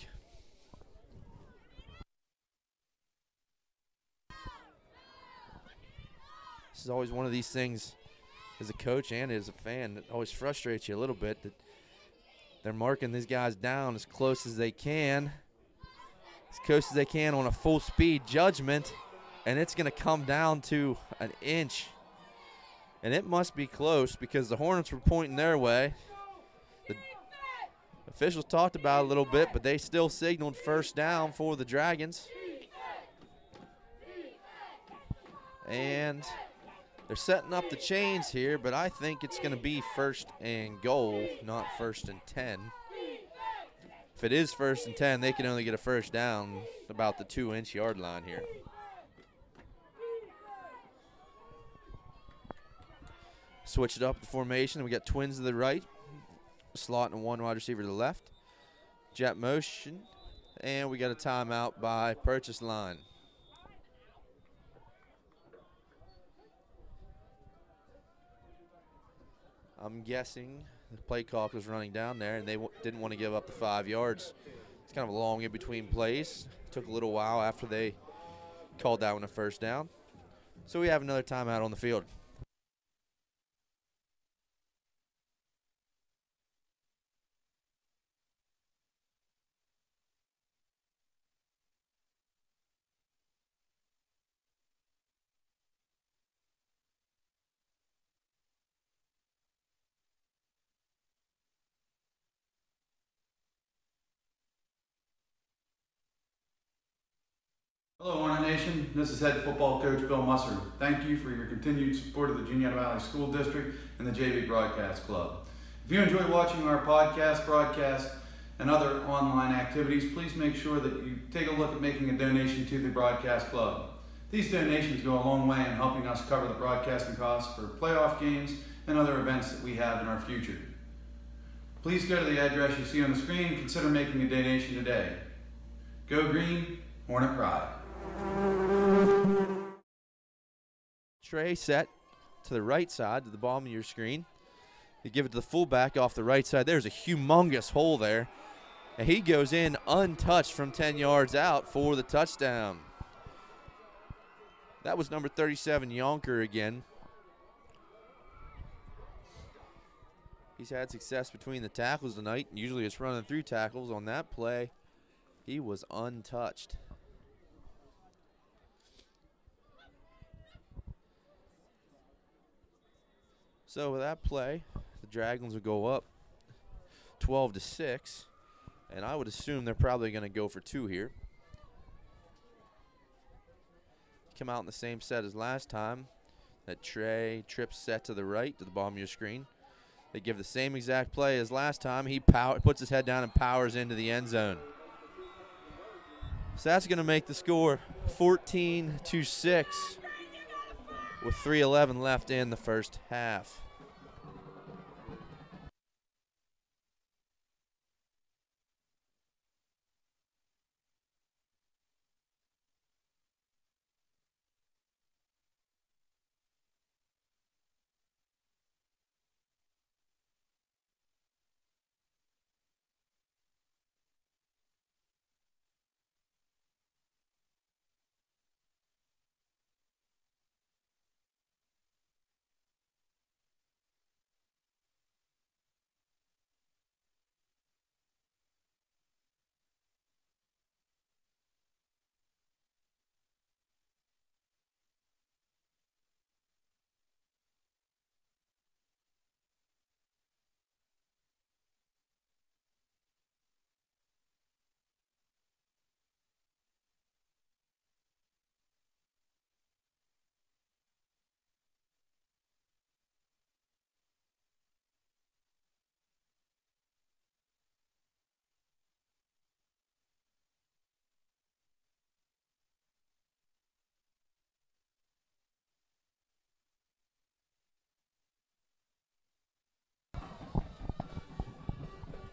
This is always one of these things as a coach and as a fan that always frustrates you a little bit, that they're marking these guys down as close as they can. As close as they can on a full speed judgment, and it's going to come down to an inch. And it must be close because the Hornets were pointing their way. The officials talked about it a little bit, but they still signaled first down for the Dragons. And they're setting up the chains here, but I think it's going to be 1st and goal, not 1st and 10. If it is 1st and 10, they can only get a first down about the 2-inch yard line here. Switch it up the formation. We got twins to the right, slot and 1 wide receiver to the left. Jet motion, and we got a timeout by purchase line. I'm guessing the play clock was running down there, and they didn't want to give up the 5 yards. It's kind of a long in-between plays. Took a little while after they called that one a first down. So we have another timeout on the field. Hello, Hornet Nation. This is head football coach Bill Musser. Thank you for your continued support of the Juniata Valley School District and the Jvsd Broadcast Club. If you enjoy watching our podcast broadcast, and other online activities, please make sure that you take a look at making a donation to the Broadcast Club. These donations go a long way in helping us cover the broadcasting costs for playoff games and other events that we have in our future. Please go to the address you see on the screen and consider making a donation today. Go Green, Hornet Pride. Tray set to the right side, to the bottom of your screen. You give it to the fullback off the right side. There's a humongous hole there. And he goes in untouched from 10 yards out for the touchdown. That was number 37, Yonker again. He's had success between the tackles tonight. Usually it's running through tackles. On that play, he was untouched. So with that play, the Dragons will go up 12-6, and I would assume they're probably going to go for 2 here. Come out in the same set as last time. That Trey trip set to the right, to the bottom of your screen. They give the same exact play as last time. He puts his head down and powers into the end zone. So that's going to make the score 14-6 with 3:11 left in the first half.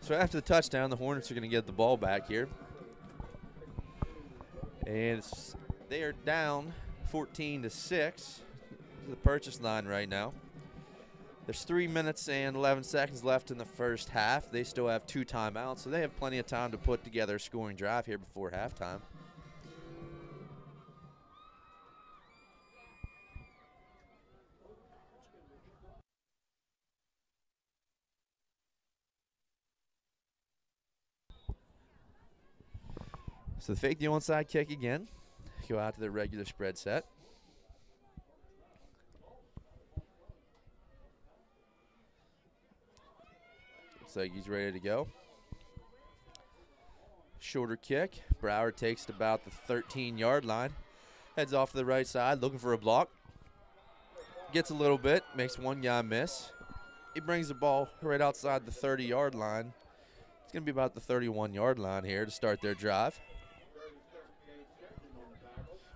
So after the touchdown, the Hornets are going to get the ball back here. And they are down 14-6 to the purchase line right now. There's 3 minutes and 11 seconds left in the first half. They still have 2 timeouts, so they have plenty of time to put together a scoring drive here before halftime. So they fake the onside kick again. Go out to the regular spread set. Looks like he's ready to go. Shorter kick. Brower takes it about the 13-yard line. Heads off to the right side, looking for a block. Gets a little bit, makes one guy miss. He brings the ball right outside the 30-yard line. It's going to be about the 31-yard line here to start their drive.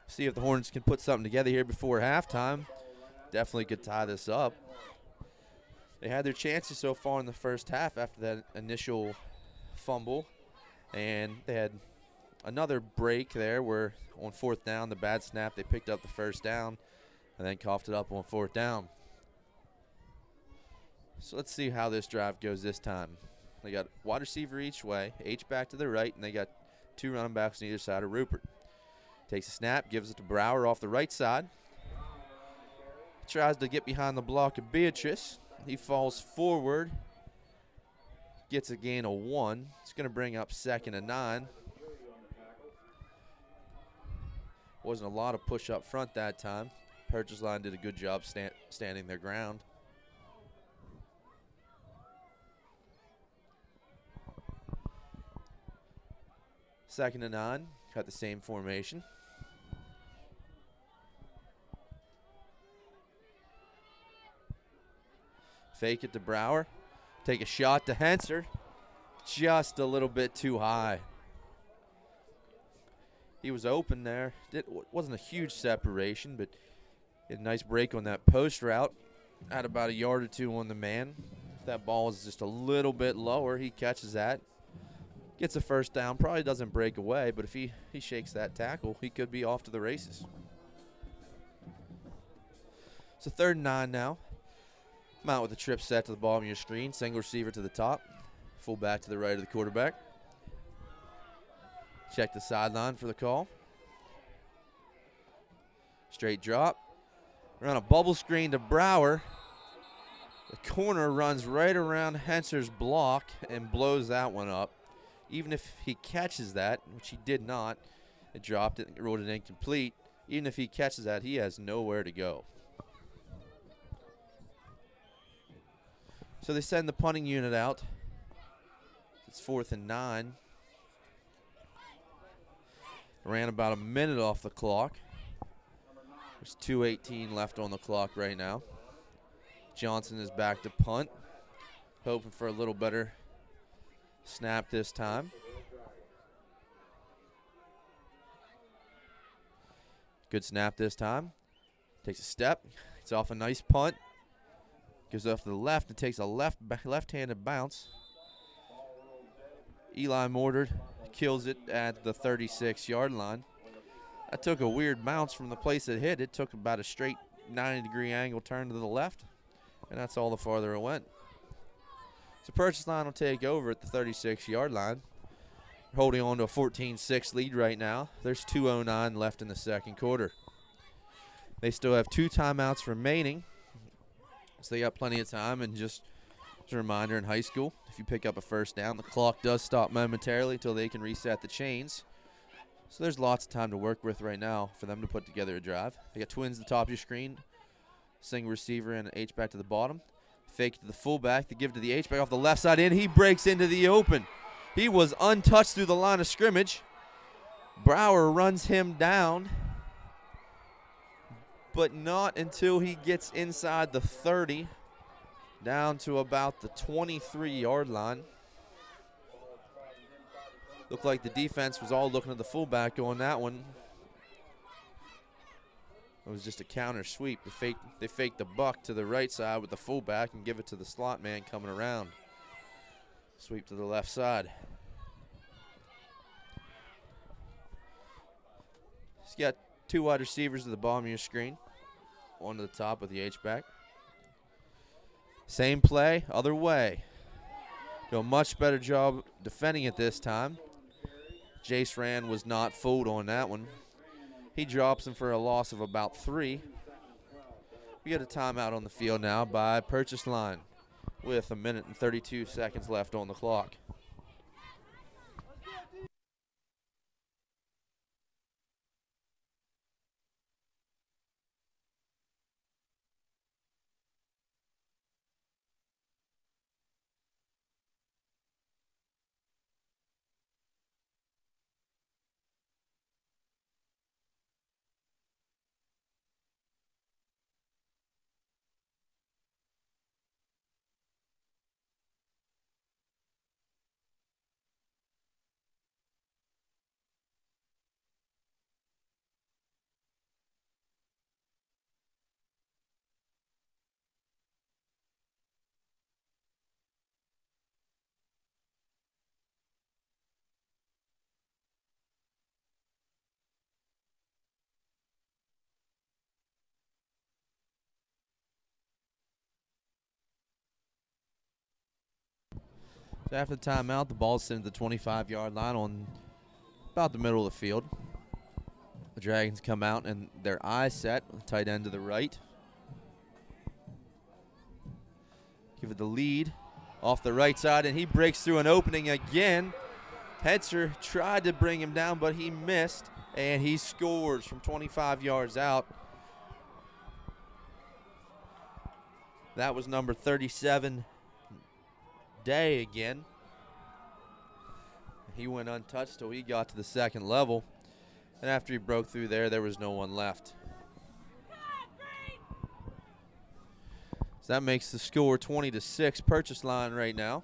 See if the Hornets can put something together here before halftime. Definitely could tie this up. They had their chances so far in the first half after that initial fumble. And they had another break there where on 4th down, the bad snap, they picked up the first down and then coughed it up on 4th down. So let's see how this drive goes this time. They got wide receiver each way, H back to the right, and they got 2 running backs on either side of Rupert. Takes a snap, gives it to Brower off the right side. Tries to get behind the block of Beatrice. He falls forward. Gets a gain of 1. It's going to bring up 2nd and 9. Wasn't a lot of push up front that time. Purchase line did a good job standing their ground. Second and 9. Got the same formation. Fake it to Brower. Take a shot to Henser. just a little bit too high. He was open there. It wasn't a huge separation, but he had a nice break on that post route. Had about a yard or two on the man. If that ball is just a little bit lower, he catches that. Gets a first down. Probably doesn't break away, but if he shakes that tackle, he could be off to the races. So 3rd and 9 now. Come out with a trip set to the bottom of your screen. Single receiver to the top. Fullback to the right of the quarterback. Check the sideline for the call. Straight drop. Run a bubble screen to Brower. The corner runs right around Henser's block and blows that one up. Even if he catches that, which he did not, it dropped it, rolled it incomplete. Even if he catches that, he has nowhere to go. So they send the punting unit out. It's 4th and 9. Ran about a minute off the clock. There's 2:18 left on the clock right now. Johnson is back to punt. Hoping for a little better snap this time. Good snap this time. Takes a step. It's off a nice punt. Goes off to the left and takes a left-handed bounce. Eli Mortar kills it at the 36-yard line. That took a weird bounce from the place it hit. It took about a straight 90-degree angle turn to the left, and that's all the farther it went. So Purchase Line will take over at the 36-yard line. Holding on to a 14-6 lead right now. There's 2:09 left in the second quarter. They still have 2 timeouts remaining, so they got plenty of time. And just as a reminder, in high school, if you pick up a first down, the clock does stop momentarily until they can reset the chains. So there's lots of time to work with right now for them to put together a drive. They got twins at the top of your screen, single receiver and an H-back to the bottom. Fake to the fullback, they give to the H-back off the left side in. He breaks into the open. He was untouched through the line of scrimmage. Brower runs him down, but not until he gets inside the 30, down to about the 23-yard line. Looked like the defense was all looking at the fullback on that one. It was just a counter sweep. They faked the buck to the right side with the fullback and give it to the slot man coming around. Sweep to the left side. He's got 2 wide receivers at the bottom of your screen. One to the top with the H-back. Same play, other way. Do a much better job defending it this time. Jace Rand was not fooled on that one. He drops him for a loss of about 3. We get a timeout on the field now by Purchase Line with 1 minute and 32 seconds left on the clock. So after the timeout, the ball's sent to the 25-yard line on about the middle of the field. The Dragons come out and their eye set, tight end to the right. Give it the lead off the right side, and he breaks through an opening again. Henser tried to bring him down, but he missed, and he scores from 25 yards out. That was number 37, Day again. He went untouched till he got to the second level, and after he broke through there was no one left. So that makes the score 20-6 Purchase Line right now.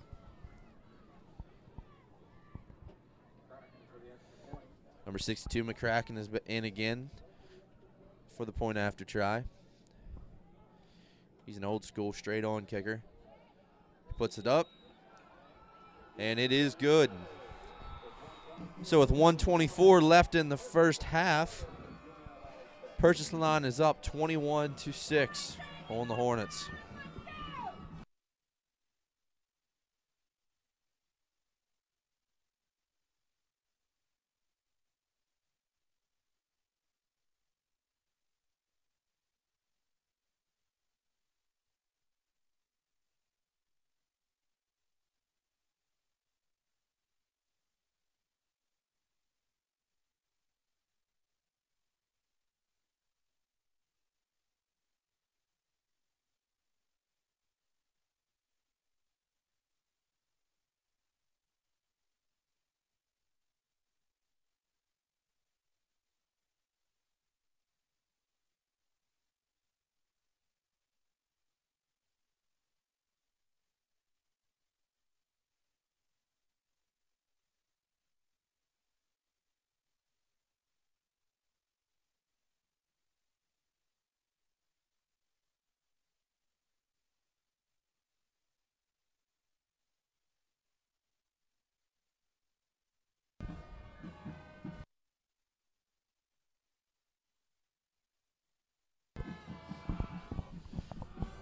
Number 62, McCracken, is in again for the point after try. He's an old school straight on kicker. Puts it up, and it is good. So with 1:24 left in the first half, Purchase line is up 21-6 on the Hornets.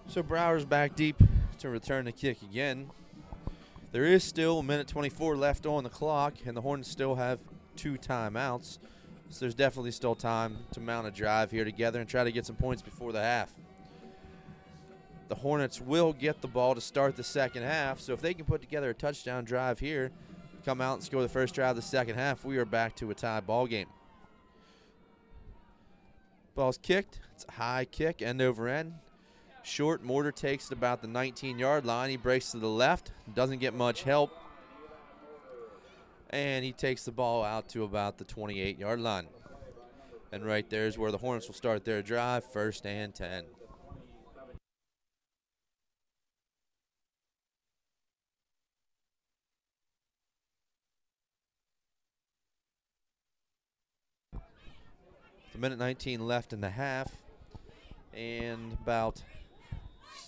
So Brower's back deep to return the kick again. There is still 1:24 left on the clock, and the Hornets still have 2 timeouts. So there's definitely still time to mount a drive here together and try to get some points before the half. The Hornets will get the ball to start the second half, so if they can put together a touchdown drive here, come out and score the first drive of the second half, we are back to a tie ball game. Ball's kicked. It's a high kick, end over end. Short. Mortar takes it about the 19-yard line. He breaks to the left. Doesn't get much help. And he takes the ball out to about the 28-yard line. And right there is where the Hornets will start their drive, 1st and 10. With 1:19 left in the half. And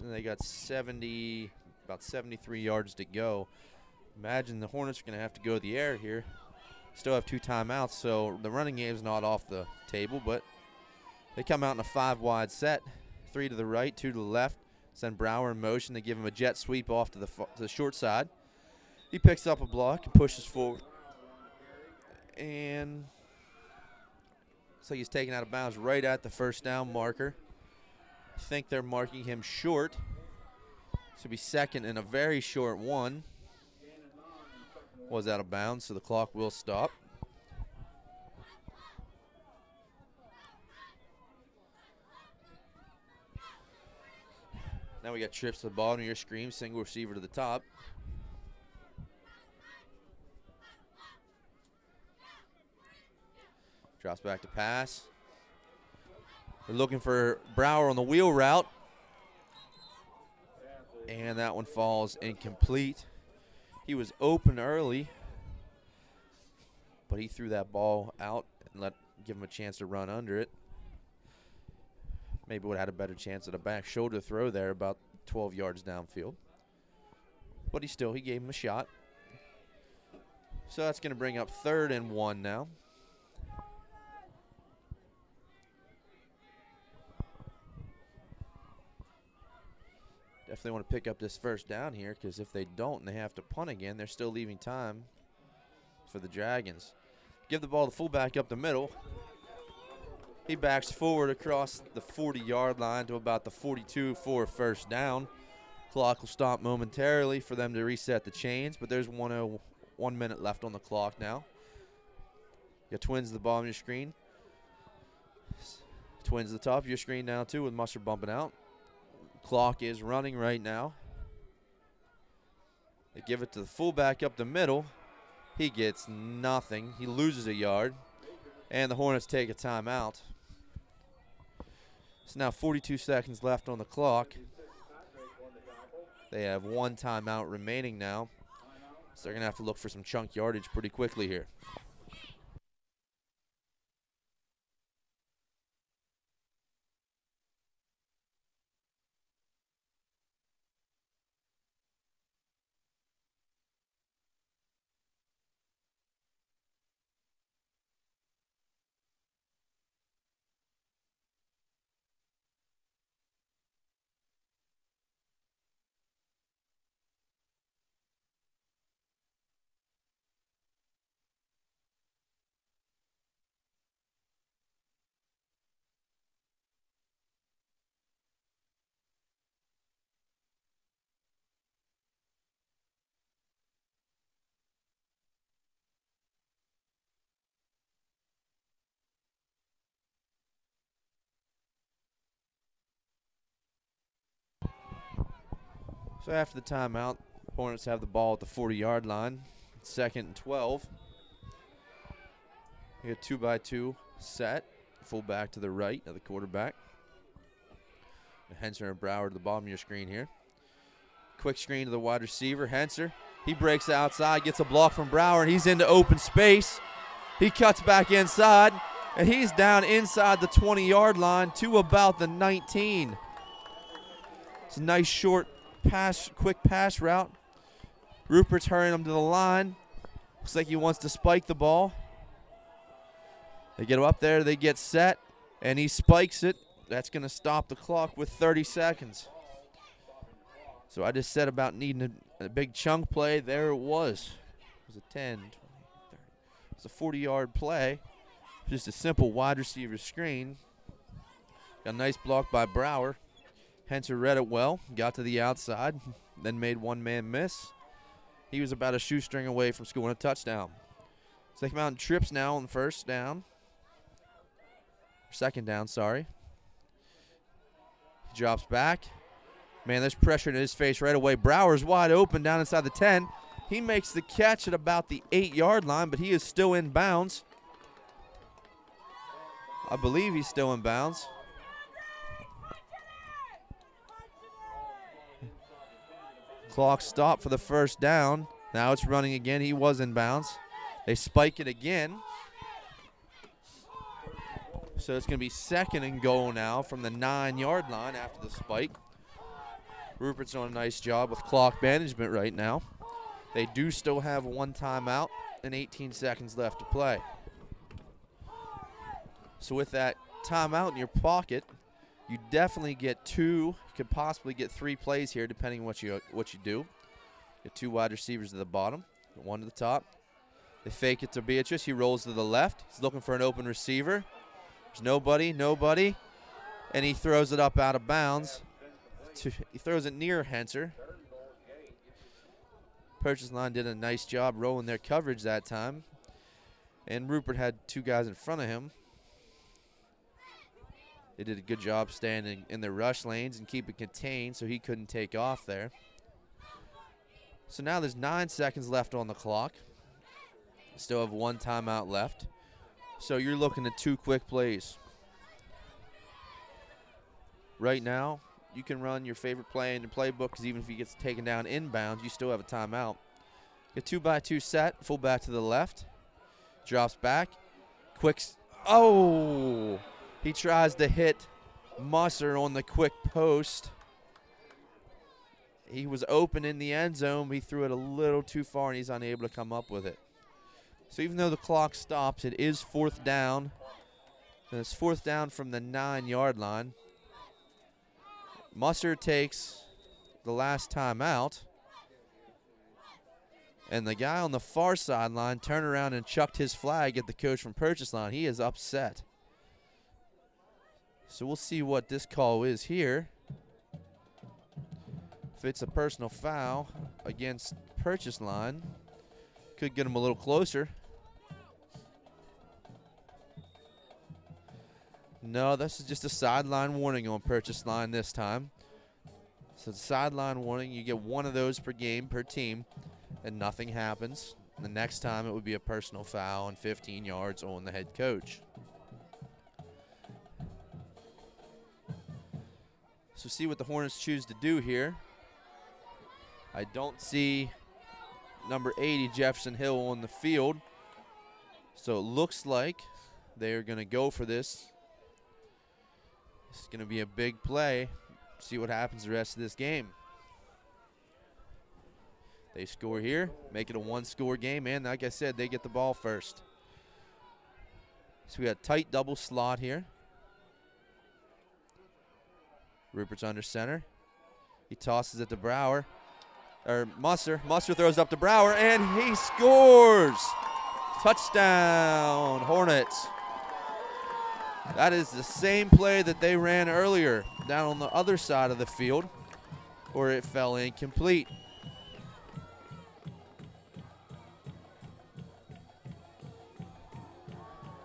they got about 73 yards to go. Imagine the Hornets are going to have to go to the air here. Still have 2 timeouts, so the running game's not off the table, but they come out in a 5-wide set, 3 to the right, 2 to the left. Send Brower in motion. They give him a jet sweep off to the short side. He picks up a block and pushes forward. And looks like he's taken out of bounds right at the first down marker. I think they're marking him short. This will be second and a very short one. Was out of bounds, so the clock will stop. Now we got trips to the bottom of your screen, single receiver to the top. Drops back to pass. They're looking for Brower on the wheel route. And that one falls incomplete. He was open early, but he threw that ball out and give him a chance to run under it. Maybe would have had a better chance at a back shoulder throw there about 12 yards downfield. But he gave him a shot. So that's going to bring up 3rd and 1 now. Definitely want to pick up this first down here, because if they don't and they have to punt again, they're still leaving time for the Dragons. Give the ball to fullback up the middle. He backs forward across the 40-yard line to about the 42 for a first down. Clock will stop momentarily for them to reset the chains, but there's 1 minute left on the clock now. You got Twins at the bottom of your screen. Twins at the top of your screen now, too, with Mustard bumping out. Clock is running right now. They give it to the fullback up the middle. He gets nothing. He loses a yard. And the Hornets take a timeout. It's now 42 seconds left on the clock. They have 1 timeout remaining now. So they're going to have to look for some chunk yardage pretty quickly here. So after the timeout, Hornets have the ball at the 40-yard line. 2nd and 12. You get 2-by-2 set. Fullback to the right of the quarterback. Henser and Brower to the bottom of your screen here. Quick screen to the wide receiver. Henser, he breaks outside, gets a block from Brower, and he's into open space. He cuts back inside, and he's down inside the 20-yard line to about the 19. It's a nice short pass, quick pass route. Rupert's hurrying him to the line. Looks like he wants to spike the ball. They get up there, they get set, and he spikes it. That's going to stop the clock with 30 seconds. So I just said about needing a big chunk play. There it was. It was a 10, 20, 30. It's a 40-yard play. Just a simple wide receiver screen. Got a nice block by Brower. Henser read it well, got to the outside, then made one-man miss. He was about a shoestring away from scoring a touchdown. So they come out in trips now on first down. Second down, sorry. He drops back. Man, there's pressure in his face right away. Brower's wide open down inside the 10. He makes the catch at about the 8-yard line, but he is still in bounds. I believe he's still in bounds. Clock stopped for the first down. Now it's running again. He was in bounds. They spike it again. So it's going to be 2nd and goal now from the 9-yard line after the spike. Rupert's doing a nice job with clock management right now. They do still have one timeout and 18 seconds left to play. So with that timeout in your pocket, you definitely get 2, you could possibly get 3 plays here depending on what you do. Get 2 wide receivers at the bottom, 1 to the top. They fake it to Beatrice. He rolls to the left. He's looking for an open receiver. There's nobody, and he throws it up out of bounds. He throws it near Henser. Purchase line did a nice job rolling their coverage that time, and Rupert had 2 guys in front of him. They did a good job standing in their rush lanes and keep it contained so he couldn't take off there. So now there's 9 seconds left on the clock. Still have 1 timeout left. So you're looking at 2 quick plays. Right now, you can run your favorite play in your playbook because even if he gets taken down inbounds, you still have a timeout. Get 2-by-2 set, fullback to the left. Drops back. Oh! He tries to hit Musser on the quick post. He was open in the end zone, but he threw it a little too far, and he's unable to come up with it. So even though the clock stops, it is 4th down. And it's 4th down from the 9-yard line. Musser takes the last time out. And the guy on the far sideline turned around and chucked his flag at the coach from Purchase Line. He is upset. So we'll see what this call is here. If it's a personal foul against Purchase Line, could get him a little closer. No, this is just a sideline warning on Purchase Line this time. So the sideline warning, you get 1 of those per game, per team, and nothing happens. The next time it would be a personal foul and 15 yards on the head coach. So see what the Hornets choose to do here. I don't see number 80, Jefferson Hill, on the field. So it looks like they're going to go for this. It's going to be a big play. See what happens the rest of this game. They score here, make it a 1-score game, and like I said, they get the ball first. So we got a tight double slot here. Rupert's under center. He tosses it to Brower. Or Musser. Musser throws up to Brower, and he scores! Touchdown, Hornets. That is the same play that they ran earlier down on the other side of the field where it fell incomplete.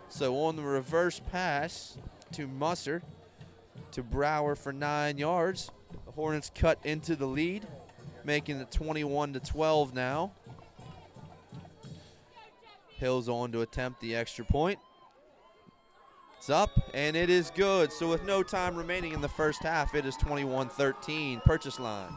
So on the reverse pass to Musser, to Brower for 9 yards. The Hornets cut into the lead. making it 21-12 now. Hill's on to attempt the extra point. It's up, and it is good. So with no time remaining in the first half, it is 21-13, Purchase line.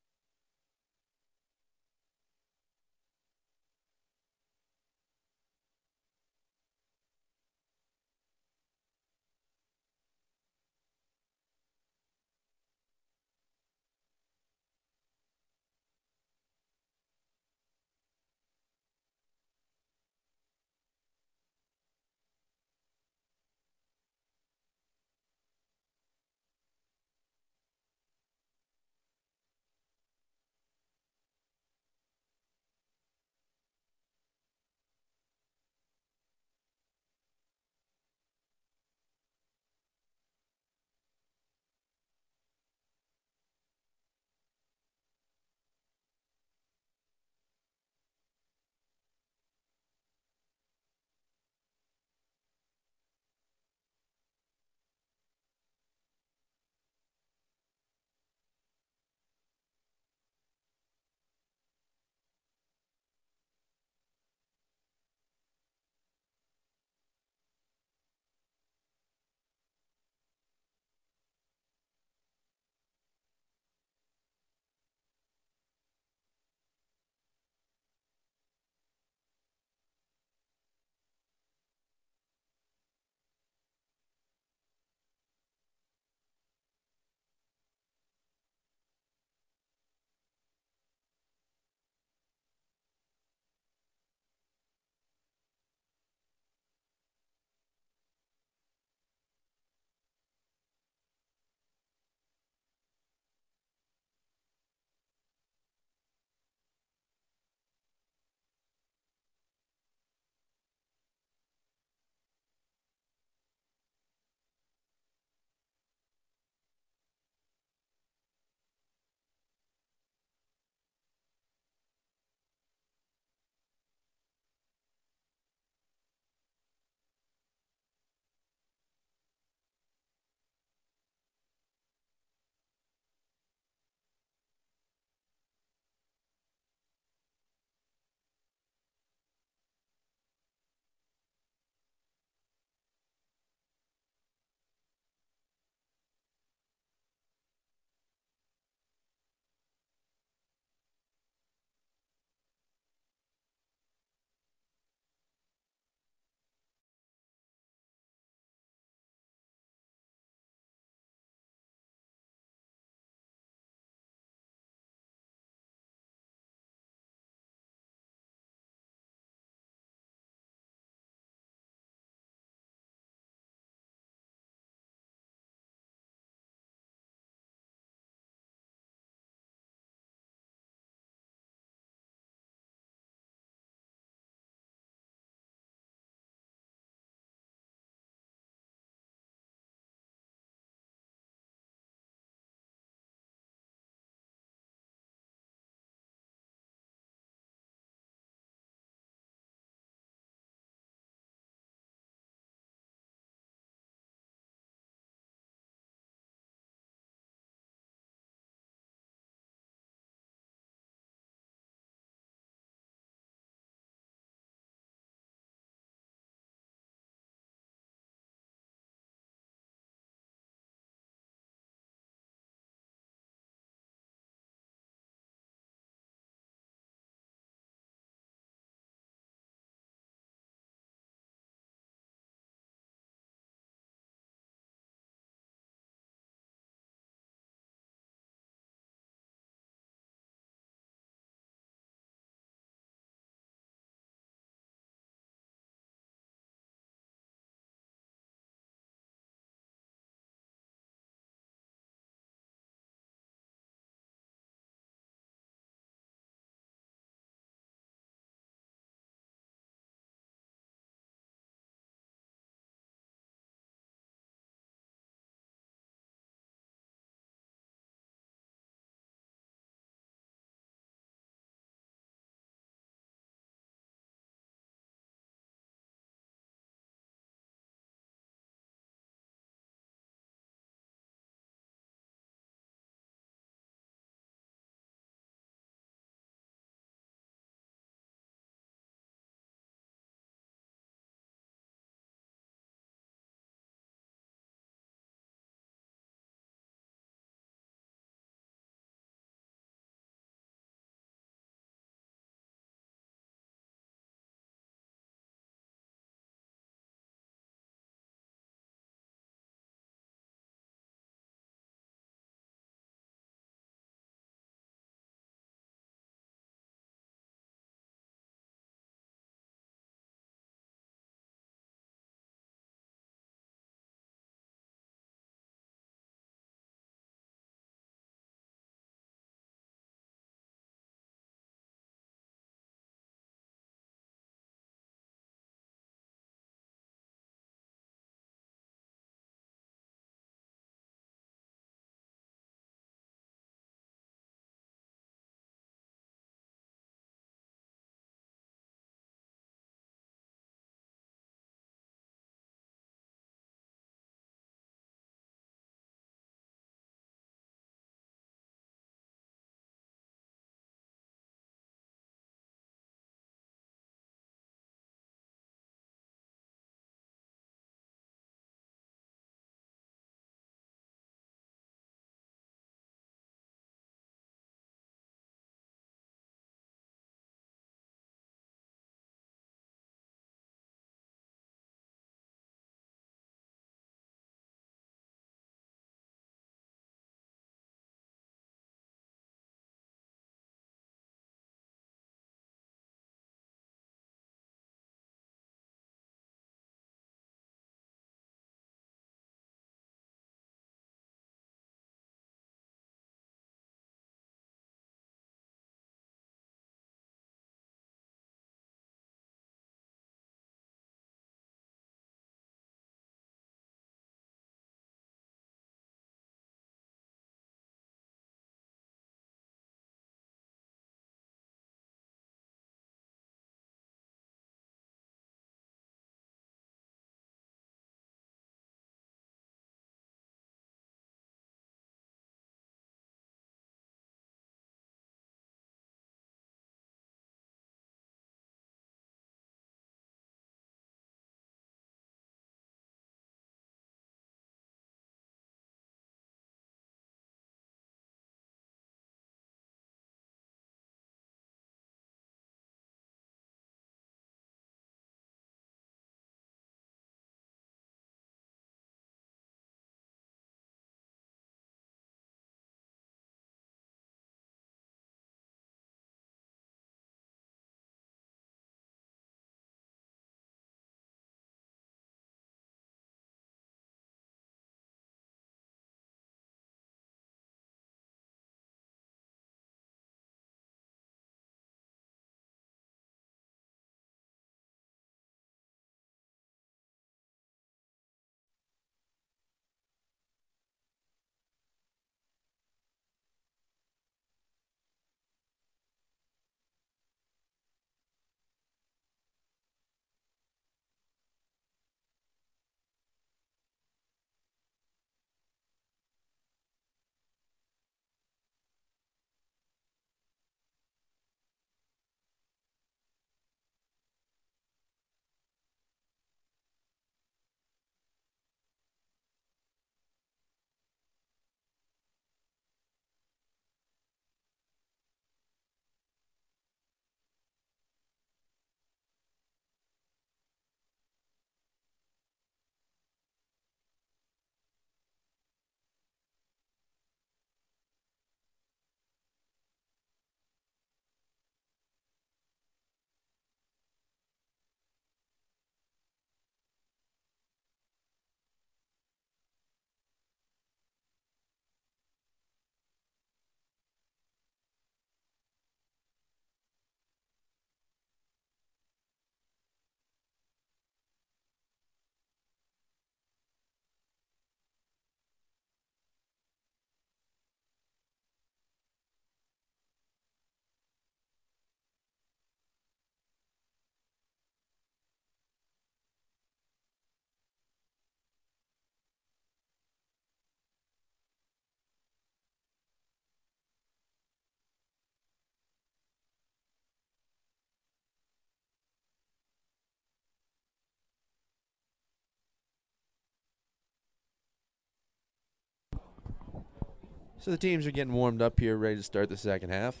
So the teams are getting warmed up here, ready to start the second half.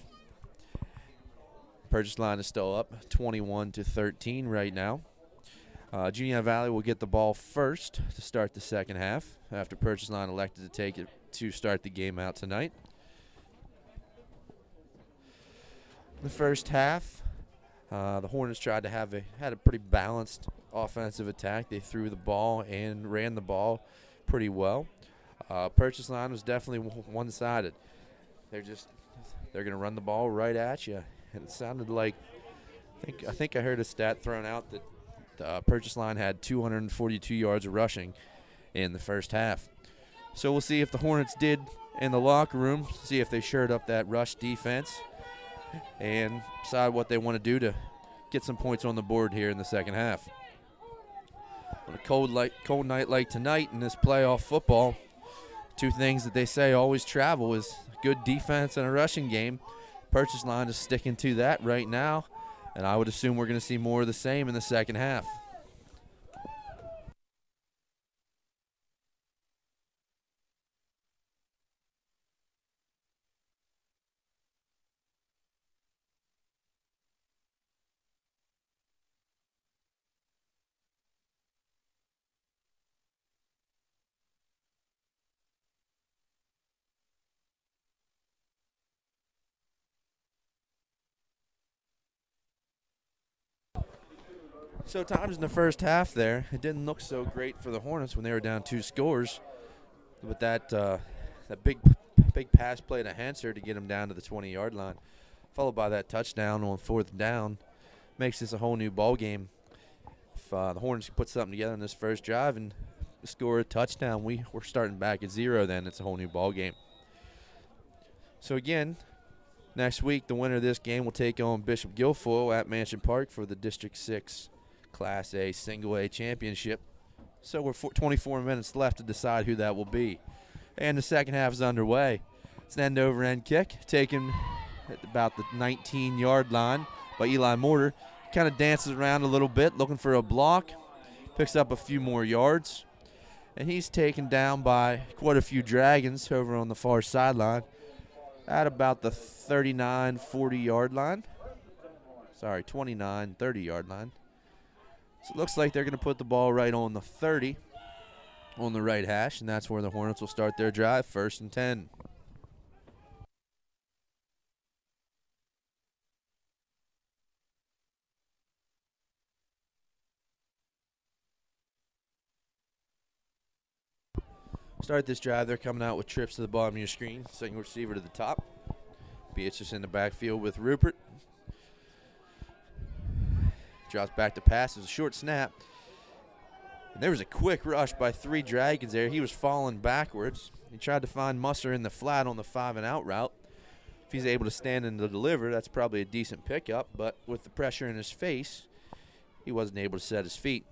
Purchase line is still up, 21-13 right now. Junior Valley will get the ball first to start the second half after Purchase line elected to take it to start the game out tonight. The first half, the Hornets tried to had a pretty balanced offensive attack. They threw the ball and ran the ball pretty well. Purchase line was definitely one-sided. They're going to run the ball right at you. And it sounded like, I think I heard a stat thrown out that the Purchase line had 242 yards of rushing in the first half. So we'll see if the Hornets did in the locker room, see if they shored up that rush defense and decide what they want to do to get some points on the board here in the second half. On a cold night like tonight in this playoff football, two things that they say always travel is good defense and a rushing game. Purchase line is sticking to that right now, and I would assume we're going to see more of the same in the second half. So times in the first half there, it didn't look so great for the Hornets when they were down 2 scores. But that big pass play to Hanser to get him down to the 20-yard line, followed by that touchdown on 4th down, makes this a whole new ball game. If the Hornets put something together in this first drive and score a touchdown, we're starting back at 0 then. It's a whole new ball game. So again, next week, the winner of this game will take on Bishop Guilfoyle at Mansion Park for the District 6 Class A Single A Championship. So we're 24 minutes left to decide who that will be. And the second half is underway. It's an end-over-end kick taken at about the 19-yard line by Eli Mortar. Kind of dances around a little bit looking for a block. Picks up a few more yards. And he's taken down by quite a few Dragons over on the far sideline at about the 39, 40-yard line. Sorry, 29, 30-yard line. So it looks like they're going to put the ball right on the 30 on the right hash, and that's where the Hornets will start their drive, 1st and 10. Start this drive, they're coming out with trips to the bottom of your screen. Second receiver to the top. Beatrice in the backfield with Rupert. Drops back to pass. It's a short snap. And there was a quick rush by 3 Dragons there. He was falling backwards. He tried to find Musser in the flat on the 5-and-out route. If he's able to stand and deliver, that's probably a decent pickup. But with the pressure in his face, he wasn't able to set his feet.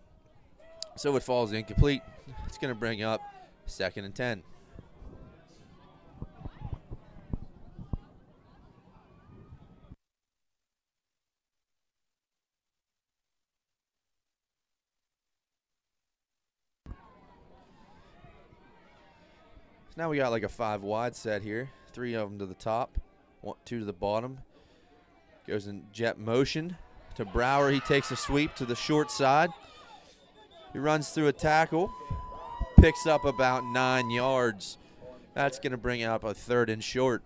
So it falls incomplete. It's going to bring up 2nd and 10. Now we got like a 5-wide set here. 3 of them to the top, 2 to the bottom. Goes in jet motion to Brower. He takes a sweep to the short side. He runs through a tackle, picks up about 9 yards. That's going to bring out a 3rd and short.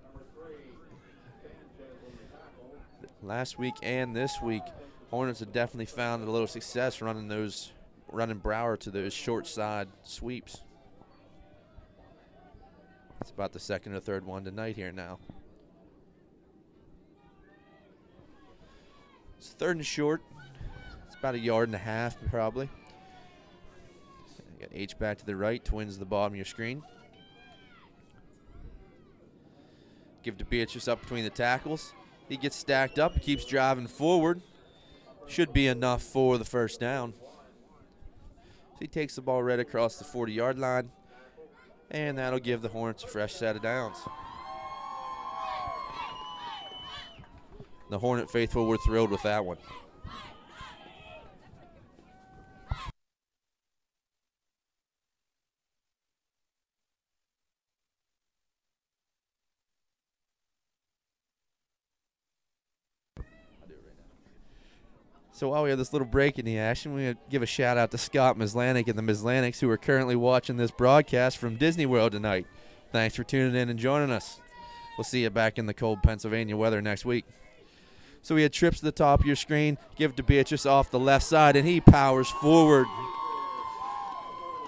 Last week and this week, Hornets have definitely found a little success running Brower to those short side sweeps. It's about the 2nd or 3rd one tonight here now. It's 3rd and short. It's about 1.5 yards probably. Got H back to the right, twins the bottom of your screen. Give to Beatrice up between the tackles. He gets stacked up, keeps driving forward. Should be enough for the 1st down. So he takes the ball right across the 40-yard line. And that'll give the Hornets a fresh set of downs. The Hornet faithful were thrilled with that one. So while we have this little break in the action, we're going to give a shout out to Scott Mislanik and the Mislaniks who are currently watching this broadcast from Disney World tonight. Thanks for tuning in and joining us. We'll see you back in the cold Pennsylvania weather next week. So we had trips to the top of your screen. Give it to Beatrice off the left side, and he powers forward.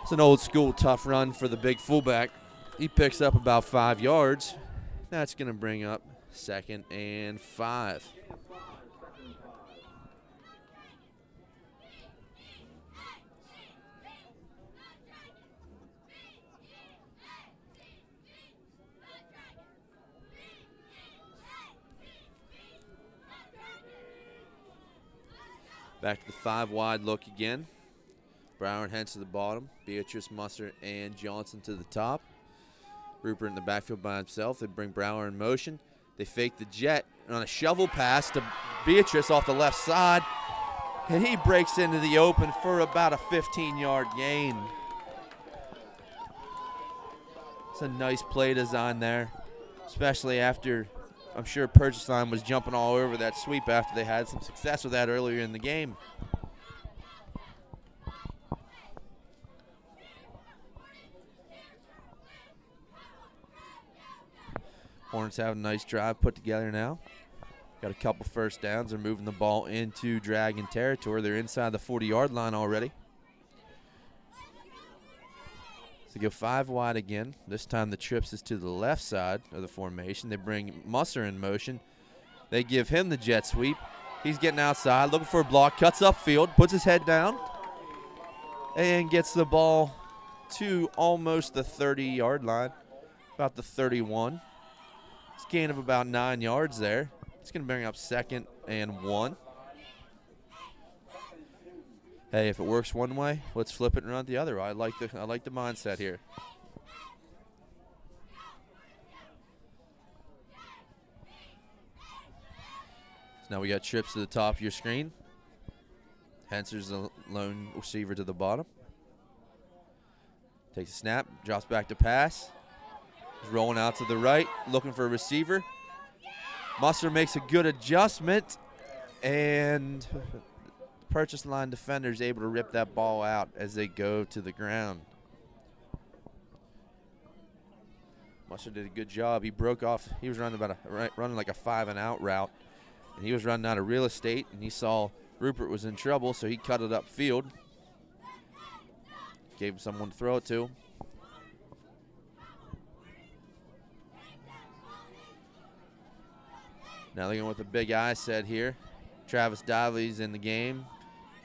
It's an old school tough run for the big fullback. He picks up about 5 yards. That's going to bring up 2nd and 5. Back to the 5 wide look again. Brower and Hens to the bottom. Beatrice, Musser, and Johnson to the top. Rupert in the backfield by himself. They bring Brower in motion. They fake the jet on a shovel pass to Beatrice off the left side. And he breaks into the open for about a 15-yard gain. It's a nice play design there, especially after I'm sure Purchase Line was jumping all over that sweep after they had some success with that earlier in the game. Hornets have a nice drive put together now. Got a couple first downs. They're moving the ball into Dragon territory. They're inside the 40-yard line already. So go 5 wide again. This time the trips is to the left side of the formation. They bring Musser in motion. They give him the jet sweep. He's getting outside, looking for a block, cuts upfield, puts his head down, and gets the ball to almost the 30-yard line, about the 31. It's a gain of about 9 yards there. It's going to bring up 2nd and 1. Hey, if it works one way, let's flip it and run it the other. I like the mindset here. So now we got trips to the top of your screen. Henser's the lone receiver to the bottom. Takes a snap, drops back to pass. He's rolling out to the right, looking for a receiver. Musser makes a good adjustment, and Purchase Line defender is able to rip that ball out as they go to the ground. Musser did a good job. He broke off. He was running running like a 5-and-out route, and he was running out of real estate, and he saw Rupert was in trouble, so he cut it upfield. Gave him someone to throw it to. Now they're going with a big I set here. Travis Dively's in the game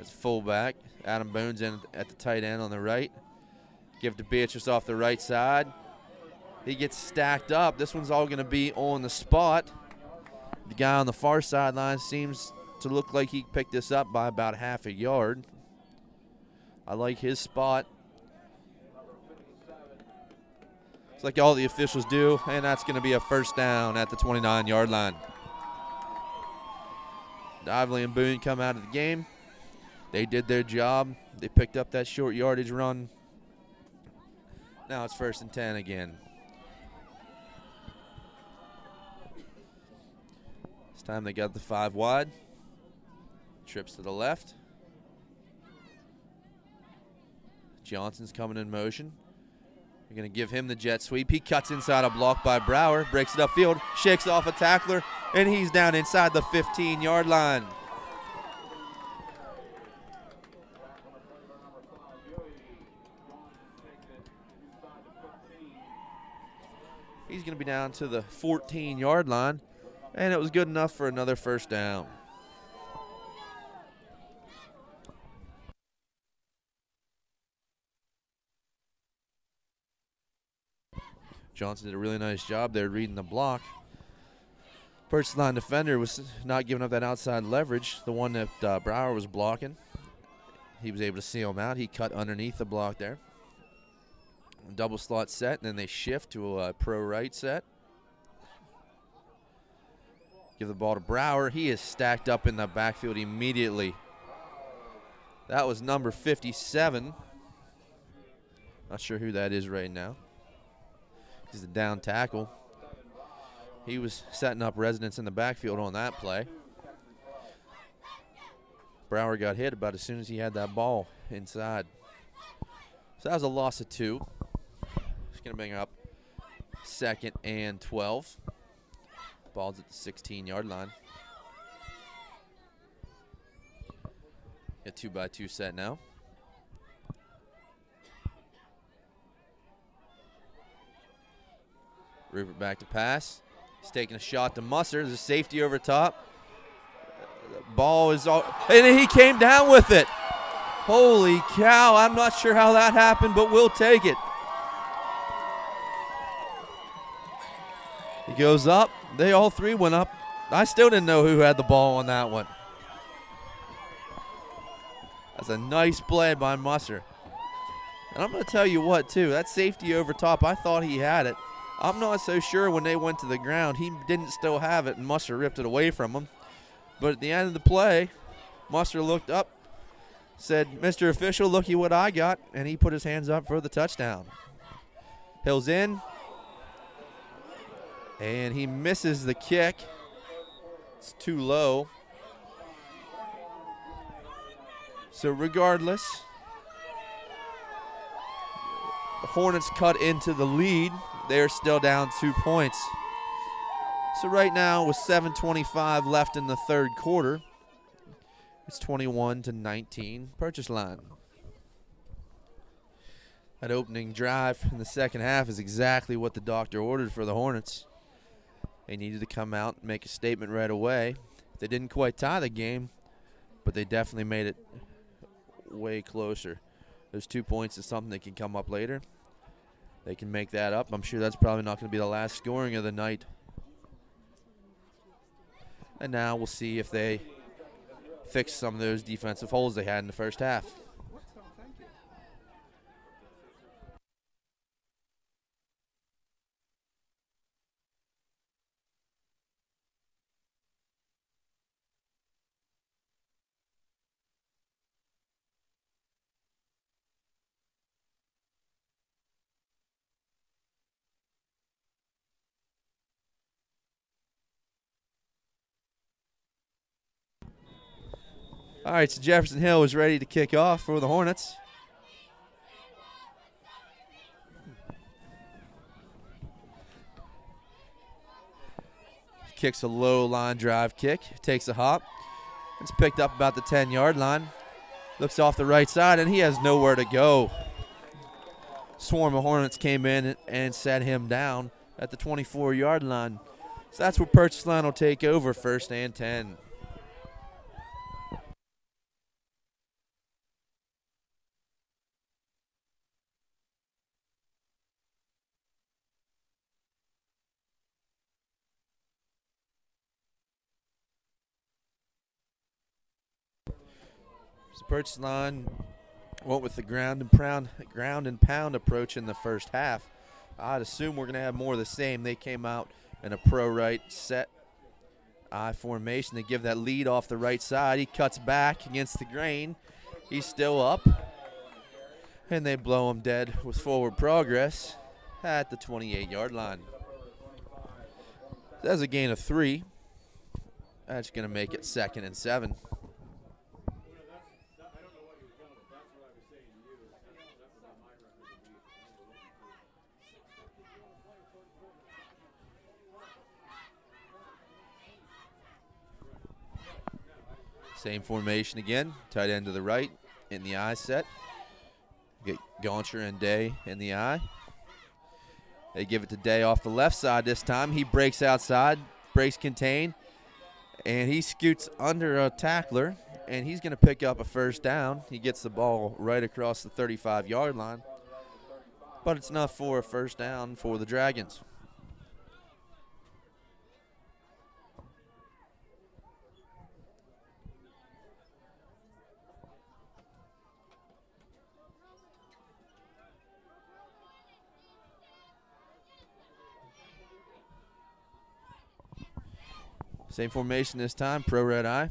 as fullback. Adam Boone's in at the tight end on the right. Give it to Beatrice off the right side. He gets stacked up. This one's all going to be on the spot. The guy on the far sideline seems to look like he picked this up by about half a yard. I like his spot. It's like all the officials do, and that's going to be a first down at the 29-yard line. Dively and Boone come out of the game. They did their job. They picked up that short yardage run. Now it's 1st and 10 again. This time they got the 5 wide. Trips to the left. Johnson's coming in motion. They're going to give him the jet sweep. He cuts inside a block by Brower, breaks it upfield, shakes off a tackler, and he's down inside the 15-yard line. He's going to be down to the 14-yard line, and it was good enough for another first down. Johnson did a really nice job there reading the block. Purchase Line defender was not giving up that outside leverage, the one that Brower was blocking. He was able to seal him out. He cut underneath the block there. Double slot set, and then they shift to a pro right set. Give the ball to Brower. He is stacked up in the backfield immediately. That was number 57. Not sure who that is right now. He's a down tackle. He was setting up residents in the backfield on that play. Brower got hit about as soon as he had that ball inside. So that was a loss of 2. Just going to bring up 2nd and 12. Ball's at the 16-yard line. A 2-by-2 set now. Rupert back to pass. He's taking a shot to Musser. There's a safety over top. The ball is all, and he came down with it. Holy cow, I'm not sure how that happened, but we'll take it. He goes up. They all 3 went up. I still didn't know who had the ball on that one. That's a nice play by Musser. And I'm going to tell you what, too. That safety over top, I thought he had it. I'm not so sure when they went to the ground. He didn't still have it, and Musser ripped it away from him. But at the end of the play, Musser looked up, said, "Mr. Official, looky what I got," and he put his hands up for the touchdown. Hill's in, and he misses the kick. It's too low. So regardless, the Hornets cut into the lead. They're still down 2 points. So right now, with 7:25 left in the 3rd quarter, it's 21-19 Purchase line. That opening drive in the 2nd half is exactly what the doctor ordered for the Hornets. They needed to come out and make a statement right away. They didn't quite tie the game, but they definitely made it way closer. Those 2 points is something that can come up later. They can make that up. I'm sure that's probably not going to be the last scoring of the night. And now we'll see if they fix some of those defensive holes they had in the first half. All right, so Jefferson Hill is ready to kick off for the Hornets. Kicks a low line drive kick, takes a hop. It's picked up about the 10-yard line. Looks off the right side, and he has nowhere to go. Swarm of Hornets came in and set him down at the 24-yard line. So that's where Purchase line will take over, 1st and 10. Purchase line went with the ground and pound approach in the first half. I'd assume we're going to have more of the same. They came out in a pro right set I formation. They give that lead off the right side. He cuts back against the grain. He's still up. And they blow him dead with forward progress at the 28-yard line. That's a gain of 3. That's going to make it 2nd and 7. Same formation again. Tight end to the right in the I set. Get Gauncher and Day in the I. They give it to Day off the left side this time. He breaks outside, breaks contain, and he scoots under a tackler, and he's going to pick up a 1st down. He gets the ball right across the 35-yard line, but it's not for a 1st down for the Dragons. Same formation this time, pro red eye.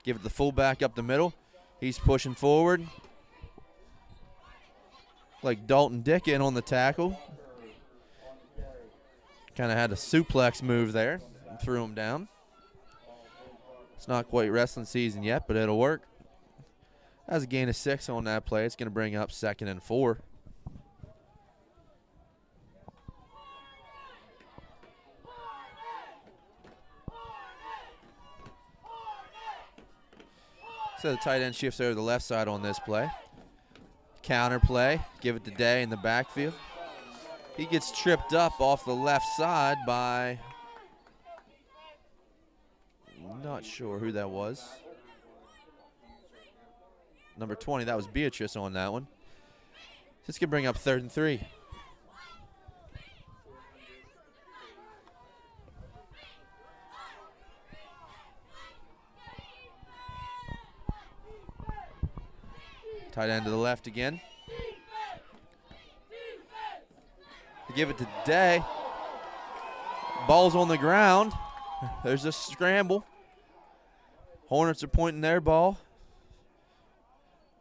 Give it the fullback up the middle. He's pushing forward. Like Dalton Dickin on the tackle. Kind of had a suplex move there and threw him down. It's not quite wrestling season yet, but it'll work. Has a gain of 6 on that play. It's going to bring up 2nd and 4. So the tight end shifts over to the left side on this play. Counter play, give it to Day in the backfield. He gets tripped up off the left side by, not sure who that was. Number 20, that was Beatrice on that one. This could bring up 3rd and 3. Tight end to the left again. They give it to Day. Ball's on the ground. There's a scramble. Hornets are pointing their ball.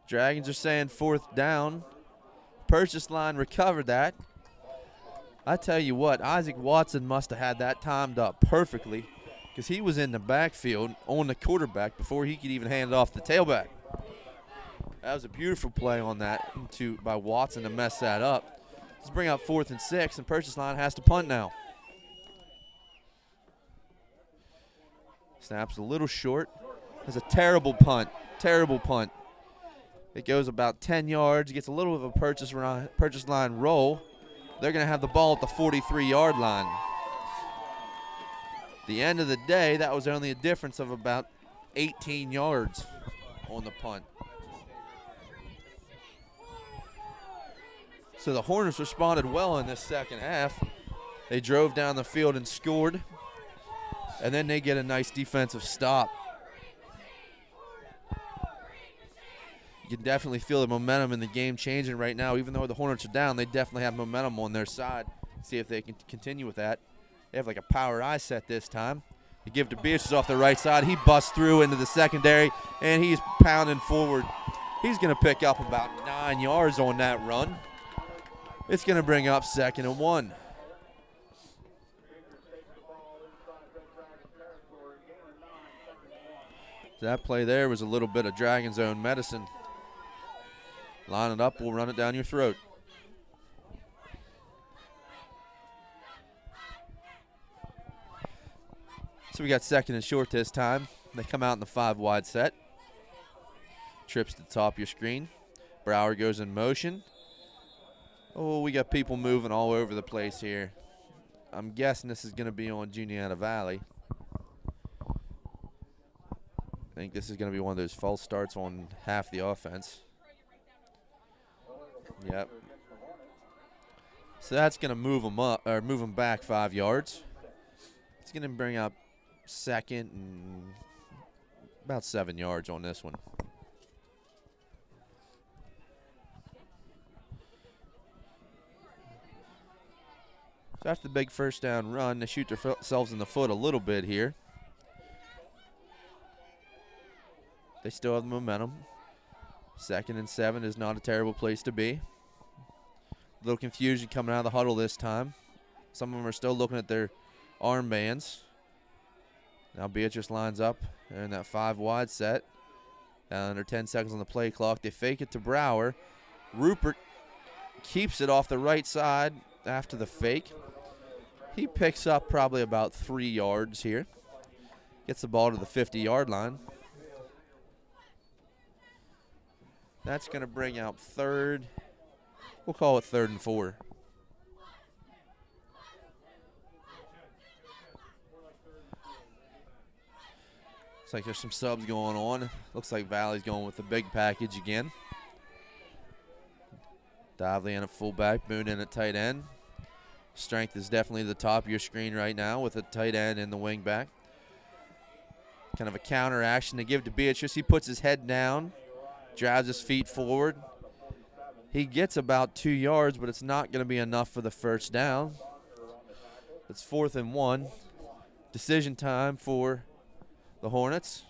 Dragons are saying 4th down. Purchase line recovered that. I tell you what, Isaac Watson must have had that timed up perfectly because he was in the backfield on the quarterback before he could even hand it off the tailback. That was a beautiful play on that by Watson to mess that up. Let's bring up 4th and 6, and Purchase line has to punt now. Snap's a little short. That's a terrible punt. Terrible punt. It goes about 10 yards, gets a little of a purchase line roll. They're going to have the ball at the 43-yard line. At the end of the day, that was only a difference of about 18 yards on the punt. So the Hornets responded well in this second half. They drove down the field and scored, and then they get a nice defensive stop. You can definitely feel the momentum in the game changing right now. Even though the Hornets are down, they definitely have momentum on their side. See if they can continue with that. They have like a power I set this time. They give to Beatrice off the right side. He busts through into the secondary, and he's pounding forward. He's going to pick up about 9 yards on that run. It's going to bring up 2nd and 1. That play there was a little bit of Dragon Zone medicine. Line it up, we'll run it down your throat. So we got 2nd and short this time. They come out in the 5-wide set. Trips to the top of your screen. Brower goes in motion. Oh, we got people moving all over the place here. I'm guessing this is going to be on Juniata Valley. I think this is going to be one of those false starts on half the offense. Yep. So that's going to move them up, or move them back 5 yards. It's going to bring up 2nd and about 7 yards on this one. So after the big 1st down run, they shoot themselves in the foot a little bit here. They still have the momentum. 2nd and 7 is not a terrible place to be. A little confusion coming out of the huddle this time. Some of them are still looking at their armbands. Now Beatrice lines up. They're in that 5-wide set. Under 10 seconds on the play clock. They fake it to Brower. Rupert keeps it off the right side after the fake. He picks up probably about 3 yards here. Gets the ball to the 50-yard line. That's going to bring out 3rd. We'll call it 3rd and 4. Looks like there's some subs going on. Looks like Valley's going with the big package again. Dively in a fullback, Boone in at tight end. Strength is definitely the top of your screen right now with a tight end and the wing back. Kind of a counter action to give to Beatrice. He puts his head down, drives his feet forward. He gets about 2 yards, but it's not going to be enough for the 1st down. It's 4th and 1. Decision time for the Hornets.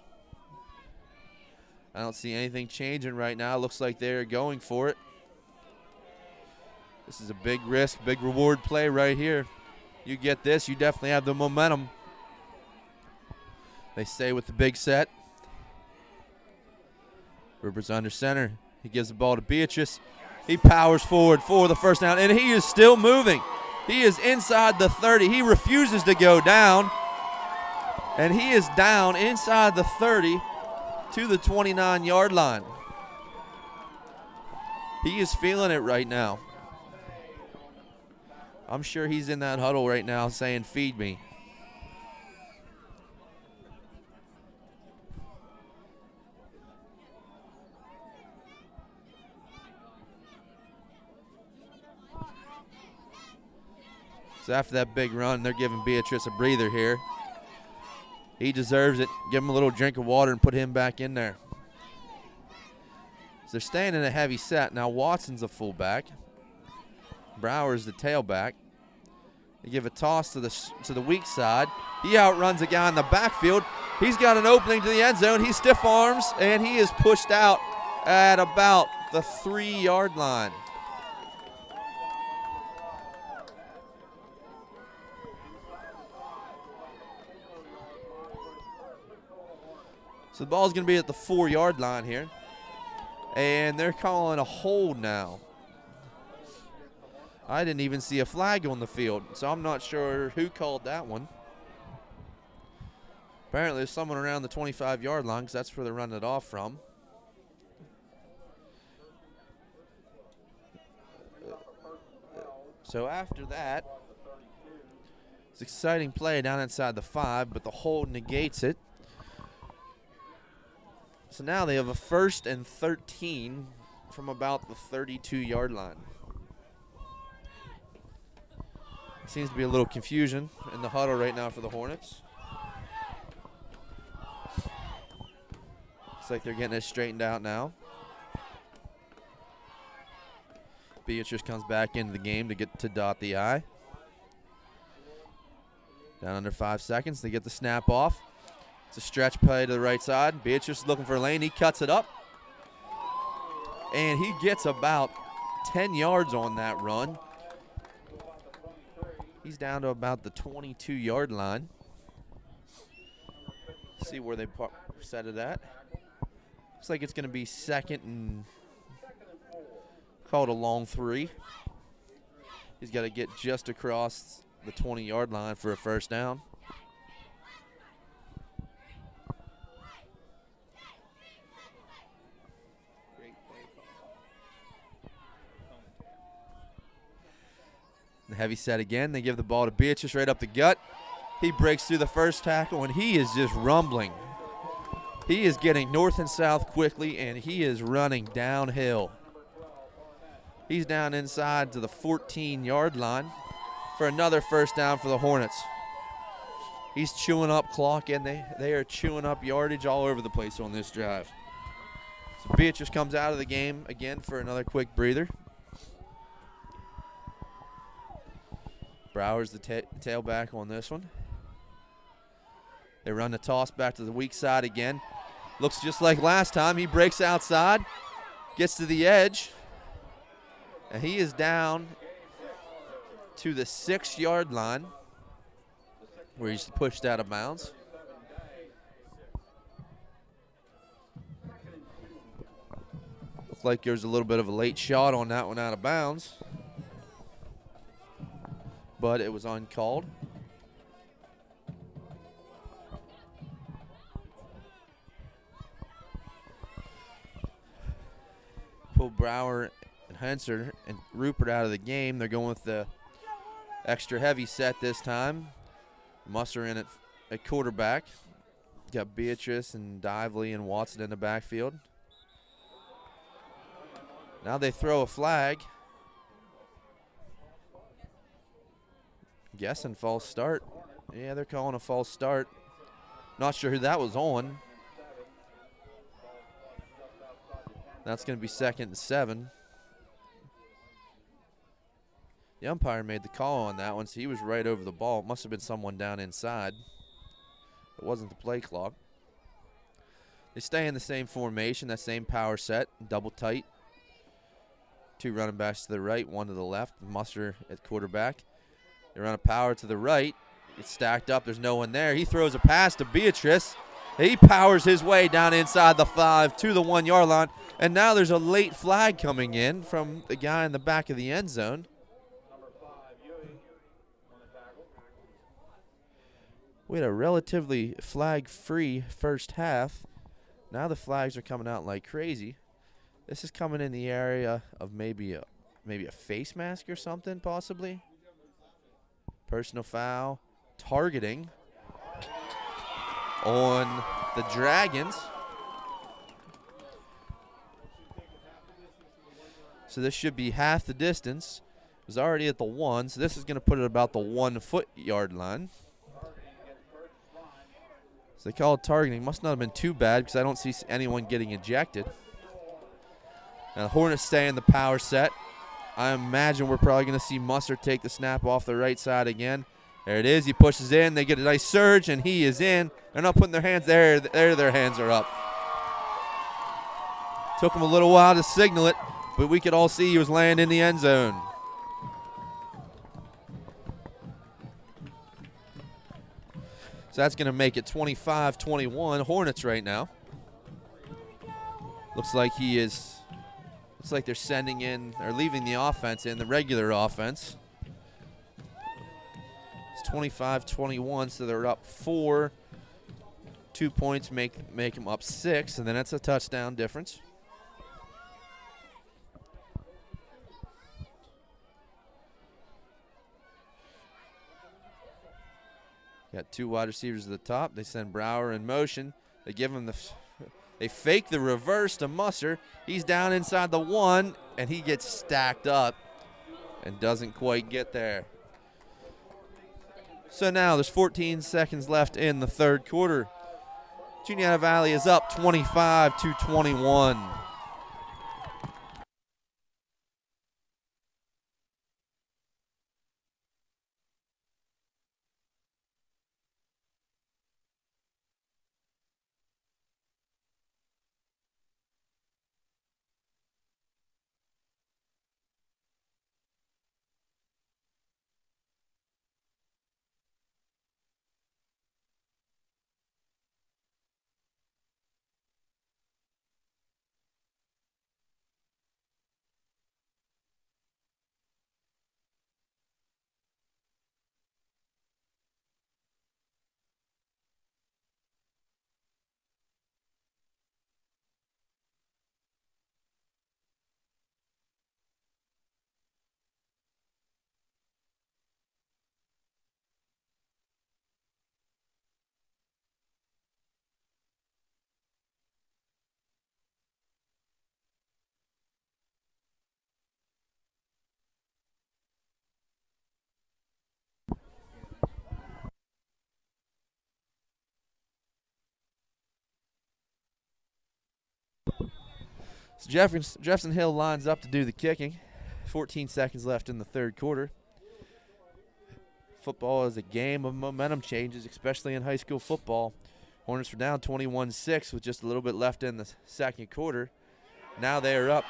I don't see anything changing right now. Looks like they're going for it. This is a big risk, big reward play right here. You get this, you definitely have the momentum. They stay with the big set. Rupert's under center. He gives the ball to Beatrice. He powers forward for the first down, and he is still moving. He is inside the 30. He refuses to go down, and he is down inside the 30 to the 29-yard line. He is feeling it right now. I'm sure he's in that huddle right now saying, "Feed me." So after that big run, they're giving Beatrice a breather here. He deserves it. Give him a little drink of water and put him back in there. So they're staying in a heavy set. Now Watson's a fullback. Brower's the tailback. They give a toss to the weak side. He outruns a guy in the backfield. He's got an opening to the end zone. He stiff arms, and he is pushed out at about the 3-yard line. So the ball's going to be at the 4-yard line here. And they're calling a hold now. I didn't even see a flag on the field, so I'm not sure who called that one. Apparently there's someone around the 25-yard line because that's where they're running it off from. So after that, it's an exciting play down inside the 5, but the hold negates it. So now they have a 1st and 13 from about the 32-yard line. Seems to be a little confusion in the huddle right now for the Hornets. Looks like they're getting it straightened out now. Beatrice comes back into the game to dot the I. Down under 5 seconds. They get the snap off. It's a stretch play to the right side. Beatrice is looking for a lane. He cuts it up. And he gets about 10 yards on that run. He's down to about the 22-yard line. See where they set it at. Looks like it's going to be 2nd and called a long 3. He's got to get just across the 20-yard line for a first down. The heavy set again. They give the ball to Beatrice right up the gut. He breaks through the first tackle, and he is just rumbling. He is getting north and south quickly, and he is running downhill. He's down inside to the 14-yard line for another first down for the Hornets. He's chewing up clock, and they are chewing up yardage all over the place on this drive. So Beatrice comes out of the game again for another quick breather. Brower's the tailback on this one. They run the toss back to the weak side again. Looks just like last time. He breaks outside, gets to the edge, and he is down to the 6-yard line where he's pushed out of bounds. Looks like there's a little bit of a late shot on that one out of bounds, but it was uncalled. Pull Brower and Henser and Rupert out of the game. They're going with the extra heavy set this time. Musser in at quarterback. Got Beatrice and Dively and Watson in the backfield. Now they throw a flag. Guessing false start. Yeah, they're calling a false start. Not sure who that was on. That's going to be 2nd and 7. The umpire made the call on that one, so he was right over the ball. It must have been someone down inside. It wasn't the play clock. They stay in the same formation, that same power set, double tight. 2 running backs to the right, 1 to the left. Musser at quarterback. They run a power to the right. It's stacked up. There's no one there. He throws a pass to Beatrice, He powers his way down inside the 5 to the 1 yard line. And now there's a late flag coming in from the guy in the back of the end zone. We had a relatively flag-free first half. Now the flags are coming out like crazy. This is coming in the area of maybe a face mask or something, possibly. Personal foul, targeting on the Dragons. So this should be half the distance. It was already at the 1, so this is going to put it about the 1 yard line. So they call it targeting. Must not have been too bad because I don't see anyone getting ejected. Now the Hornets stay in the power set. I imagine we're probably going to see Musser take the snap off the right side again. There it is. He pushes in. They get a nice surge, and he is in. They're not putting their hands there. There, their hands are up. Took him a little while to signal it, but we could all see he was laying in the end zone. So that's going to make it 25-21 Hornets right now. Looks like they're sending in or leaving the offense in, the regular offense. It's 25-21, so they're up 4. 2 points make them up 6, and then that's a touchdown difference. Got 2 wide receivers at the top. They send Brower in motion. They give him they fake the reverse to Musser. He's down inside the 1, and he gets stacked up and doesn't quite get there. So now there's 14 seconds left in the third quarter. Juniata Valley is up 25-21. So Jefferson Hill lines up to do the kicking. 14 seconds left in the third quarter. Football is a game of momentum changes, especially in high school football. Hornets were down 21-6 with just a little bit left in the second quarter. Now they are up.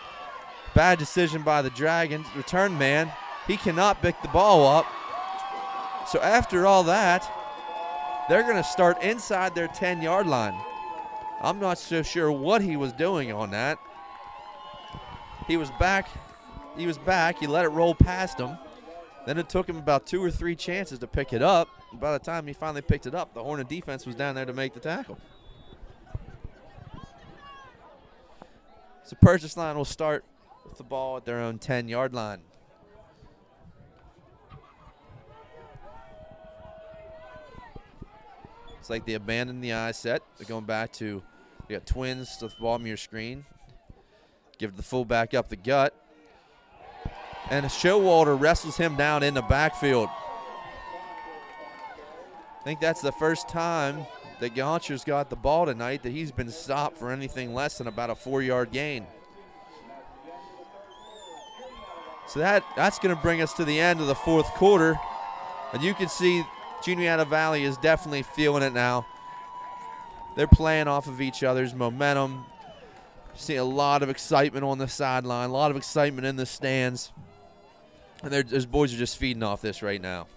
Bad decision by the Dragons. Return man, he cannot pick the ball up. So after all that, they're going to start inside their 10-yard line. I'm not so sure what he was doing on that. He was back. He let it roll past him. Then it took him about 2 or 3 chances to pick it up. And by the time he finally picked it up, the Hornet defense was down there to make the tackle. So Purchase Line will start with the ball at their own 10-yard line. It's like they abandoned the eye set. They're going back to, they got twins to the bottom of your screen. Give the fullback up the gut. And Showalter wrestles him down in the backfield. I think that's the first time that Gauncher's got the ball tonight that he's been stopped for anything less than about a 4-yard gain. So that's going to bring us to the end of the fourth quarter. And you can see Juniata Valley is definitely feeling it now. They're playing off of each other's momentum. See a lot of excitement on the sideline, a lot of excitement in the stands. And those boys are just feeding off this right now.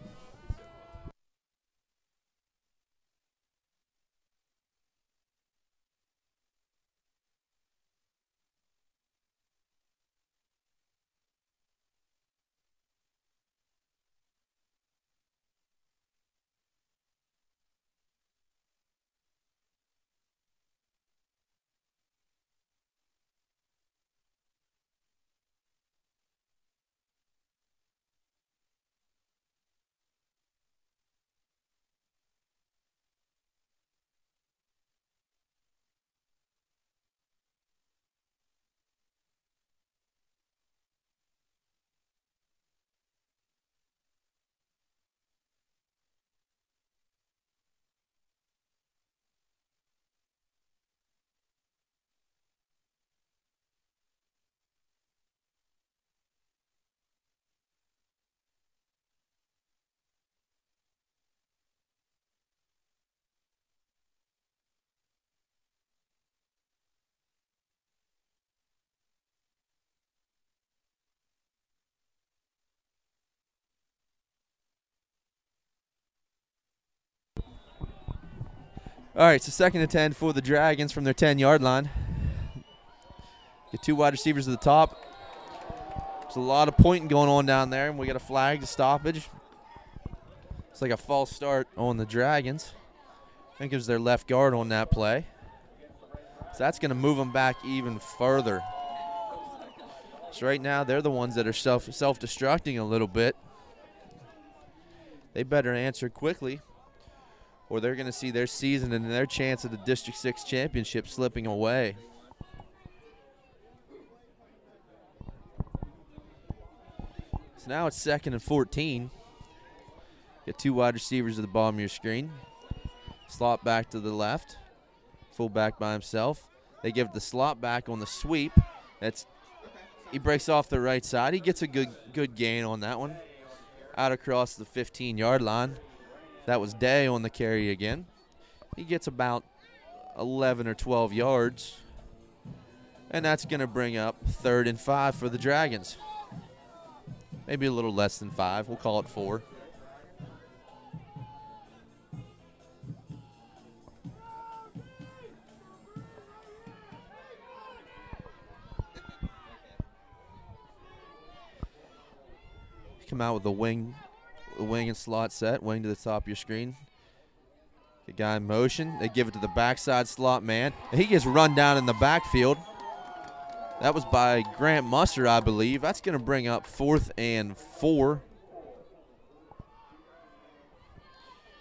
All right, so 2nd and 10 for the Dragons from their 10-yard line. Get 2 wide receivers at the top. There's a lot of pointing going on down there, and we got a flag to stoppage. It's like a false start on the Dragons. I think it was their left guard on that play. So that's going to move them back even further. So right now they're the ones that are self-destructing a little bit. They better answer quickly, or they're going to see their season and their chance at the District 6 championship slipping away. So now it's 2nd and 14. Get 2 wide receivers at the bottom of your screen. Slot back to the left. Fullback by himself. They give the slot back on the sweep. He breaks off the right side. He gets a good gain on that one. Out across the 15-yard line. That was Day on the carry again. He gets about 11 or 12 yards. And that's going to bring up 3rd and 5 for the Dragons. Maybe a little less than 5. We'll call it 4. Come out with the wing and slot set, wing to the top of your screen. The guy in motion. They give it to the backside slot man. He gets run down in the backfield. That was by Grant Musser, I believe. That's going to bring up 4th and 4.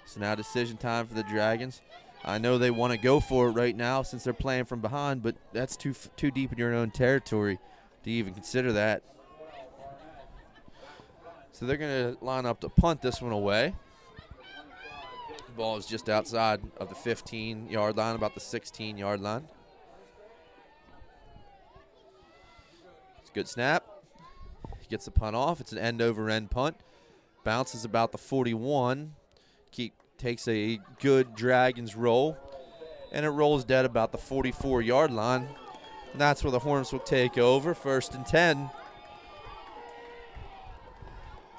So now decision time for the Dragons. I know they want to go for it right now since they're playing from behind, but that's too deep in your own territory to even consider that. So they're going to line up to punt this one away. The ball is just outside of the 15-yard line, about the 16-yard line. It's a good snap. He gets the punt off. It's an end-over-end punt. Bounces about the 41. Takes a good Dragons roll, and it rolls dead about the 44-yard line. And that's where the Hornets will take over. 1st and 10.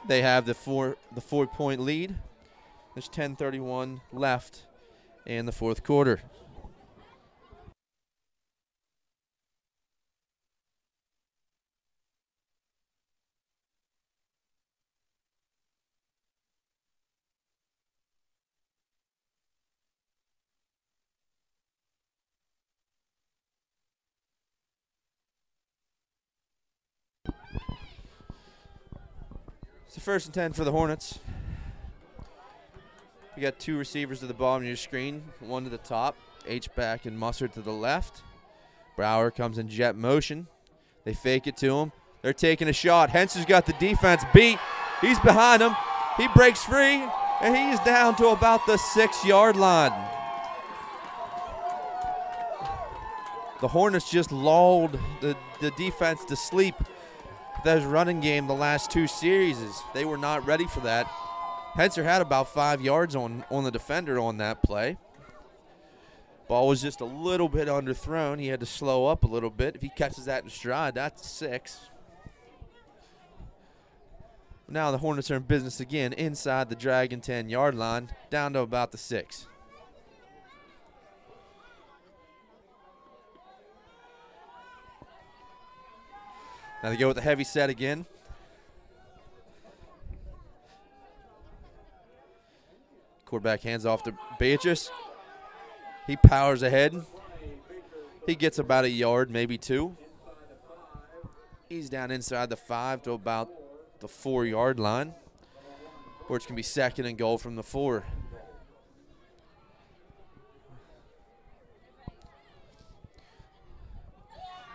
They have the 4-point lead. There's 10:31 left in the 4th quarter. So 1st and 10 for the Hornets. We got 2 receivers to the bottom of your screen, 1 to the top, H-back and Musser to the left. Brower comes in jet motion. They fake it to him. They're taking a shot. Henser's got the defense beat. He's behind him. He breaks free, and he's down to about the 6-yard line. The Hornets just lulled the defense to sleep. That running game the last 2 series. They were not ready for that. Henser had about 5 yards on the defender on that play. Ball was just a little bit underthrown. He had to slow up a little bit. If he catches that in stride, that's 6. Now the Hornets are in business again inside the Dragon 10-yard line, down to about the 6. Now they go with the heavy set again. Quarterback hands off to Beatrice. He powers ahead. He gets about a yard, maybe 2. He's down inside the 5 to about the 4-yard line, where it's going to be 2nd and goal from the 4.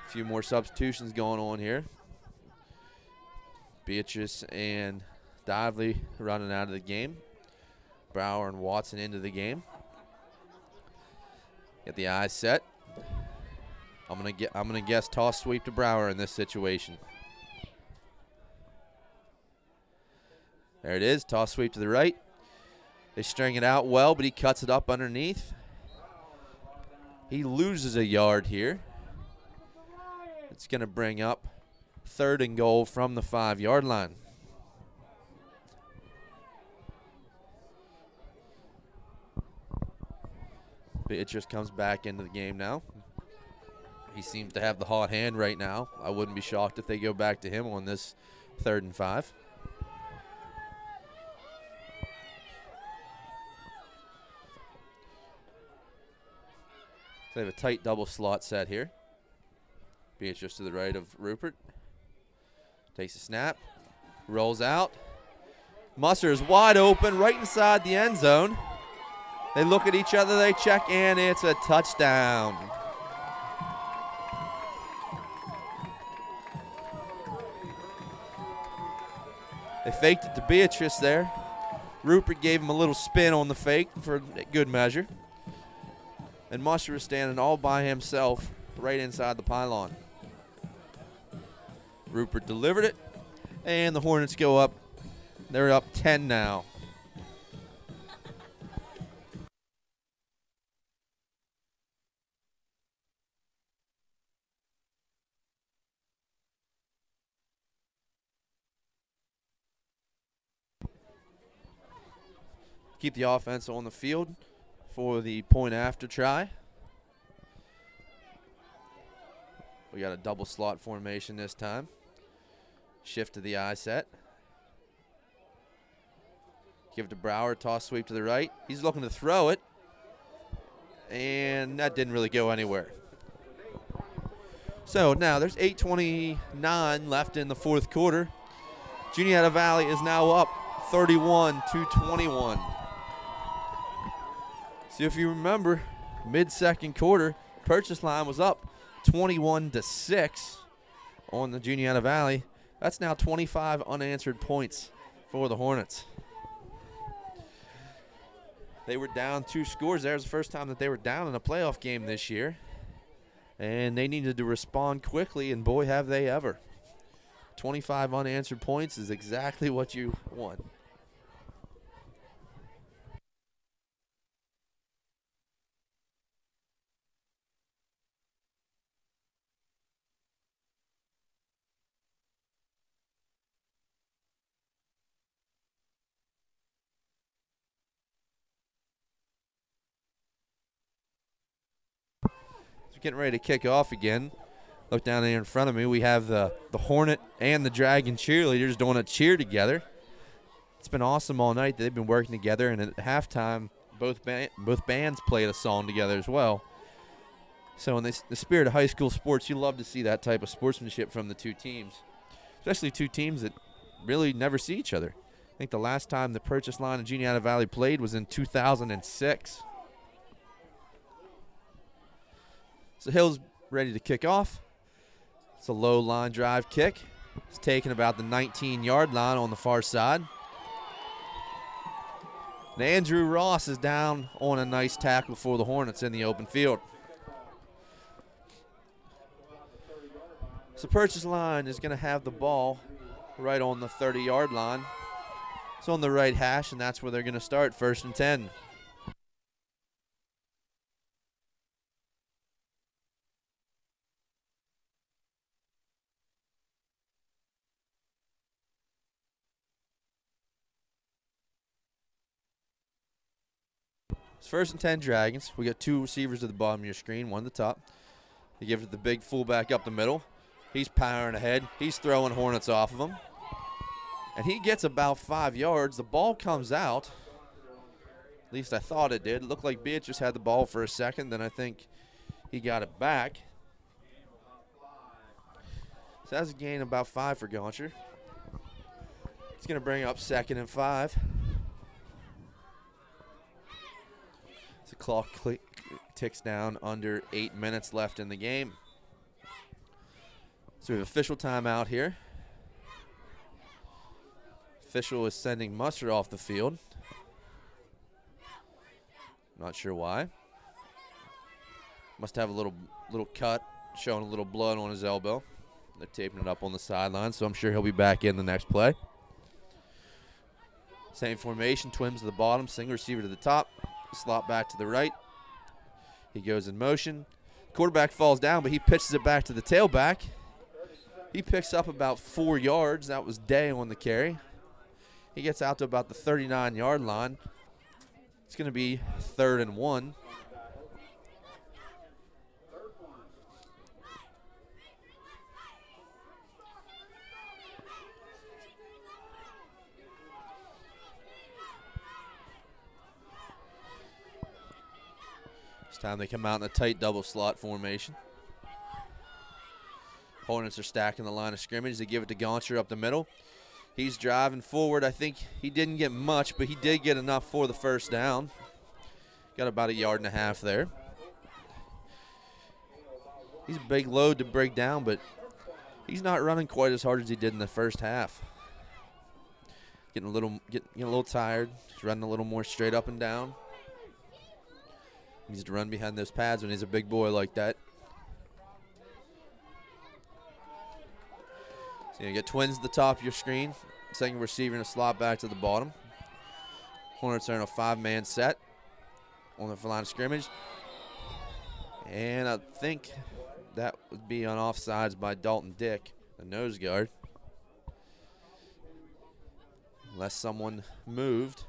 A few more substitutions going on here. Beatrice and Dively running out of the game. Brower and Watson into the game. Get the eyes set. I'm gonna guess toss sweep to Brower in this situation. There it is, toss sweep to the right. They string it out well, but he cuts it up underneath. He loses a yard here. It's gonna bring up 3rd and goal from the 5-yard line. Beatrice comes back into the game now. He seems to have the hot hand right now. I wouldn't be shocked if they go back to him on this 3rd and 5. They have a tight double slot set here. Beatrice to the right of Rupert. Takes a snap. Rolls out. Musser is wide open right inside the end zone. They look at each other, they check, and it's a touchdown. They faked it to Beatrice there. Rupert gave him a little spin on the fake for good measure. And Musser is standing all by himself right inside the pylon. Rupert delivered it, and the Hornets go up. They're up 10 now. Keep the offense on the field for the point after try. We got a double slot formation this time. Shift to the I set. Give it to Brower, toss sweep to the right. He's looking to throw it, and that didn't really go anywhere. So now there's 8:29 left in the 4th quarter. Juniata Valley is now up 31-21. So if you remember, mid-2nd quarter, purchase line was up 21-6 on the Juniata Valley. That's now 25 unanswered points for the Hornets. They were down 2 scores. That was the first time that they were down in a playoff game this year. And they needed to respond quickly, and boy, have they ever. 25 unanswered points is exactly what you want. Getting ready to kick off again. Look down there in front of me. We have the Hornet and the Dragon cheerleaders doing a cheer together. It's been awesome all night. They've been working together, and at halftime, both bands played a song together as well. So in the spirit of high school sports, you love to see that type of sportsmanship from the two teams, especially two teams that really never see each other. I think the last time the Purchase Line and Juniata Valley played was in 2006. So Hill's ready to kick off. It's a low line drive kick. It's taken about the 19-yard line on the far side. And Andrew Ross is down on a nice tackle for the Hornets in the open field. So Purchase Line is going to have the ball right on the 30-yard line. It's on the right hash, and that's where they're going to start, 1st and 10. It's 1st and 10 Dragons. We got 2 receivers at the bottom of your screen, one at the top. They give it to the big fullback up the middle. He's powering ahead. He's throwing Hornets off of him. And he gets about 5 yards. The ball comes out. At least I thought it did. It looked like Beatrice had the ball for a second. Then I think he got it back. So that's a gain of about 5 for Gauncher. It's going to bring up 2nd and 5. The clock ticks down, under 8 minutes left in the game. So we have official timeout here. Official is sending Musser off the field. Not sure why. Must have a little cut, showing a little blood on his elbow. They're taping it up on the sideline, so I'm sure he'll be back in the next play. Same formation, Twims to the bottom, single receiver to the top. Slot back to the right. He goes in motion. Quarterback falls down, but he pitches it back to the tailback. He picks up about 4 yards. That was Day on the carry. He gets out to about the 39-yard line. It's going to be 3rd and 1. This time they come out in a tight double slot formation. Hornets are stacking the line of scrimmage. They give it to Gauncher up the middle. He's driving forward. I think he didn't get much, but he did get enough for the first down. Got about 1.5 yards there. He's a big load to break down, but he's not running quite as hard as he did in the first half. Getting a little tired. He's running a little more straight up and down. He needs to run behind those pads when he's a big boy like that. So you get twins at the top of your screen. Second receiver in a slot back to the bottom. Hornets are in a 5-man set on the line of scrimmage. And I think that would be on offsides by Dalton Dick, the nose guard. Unless someone moved.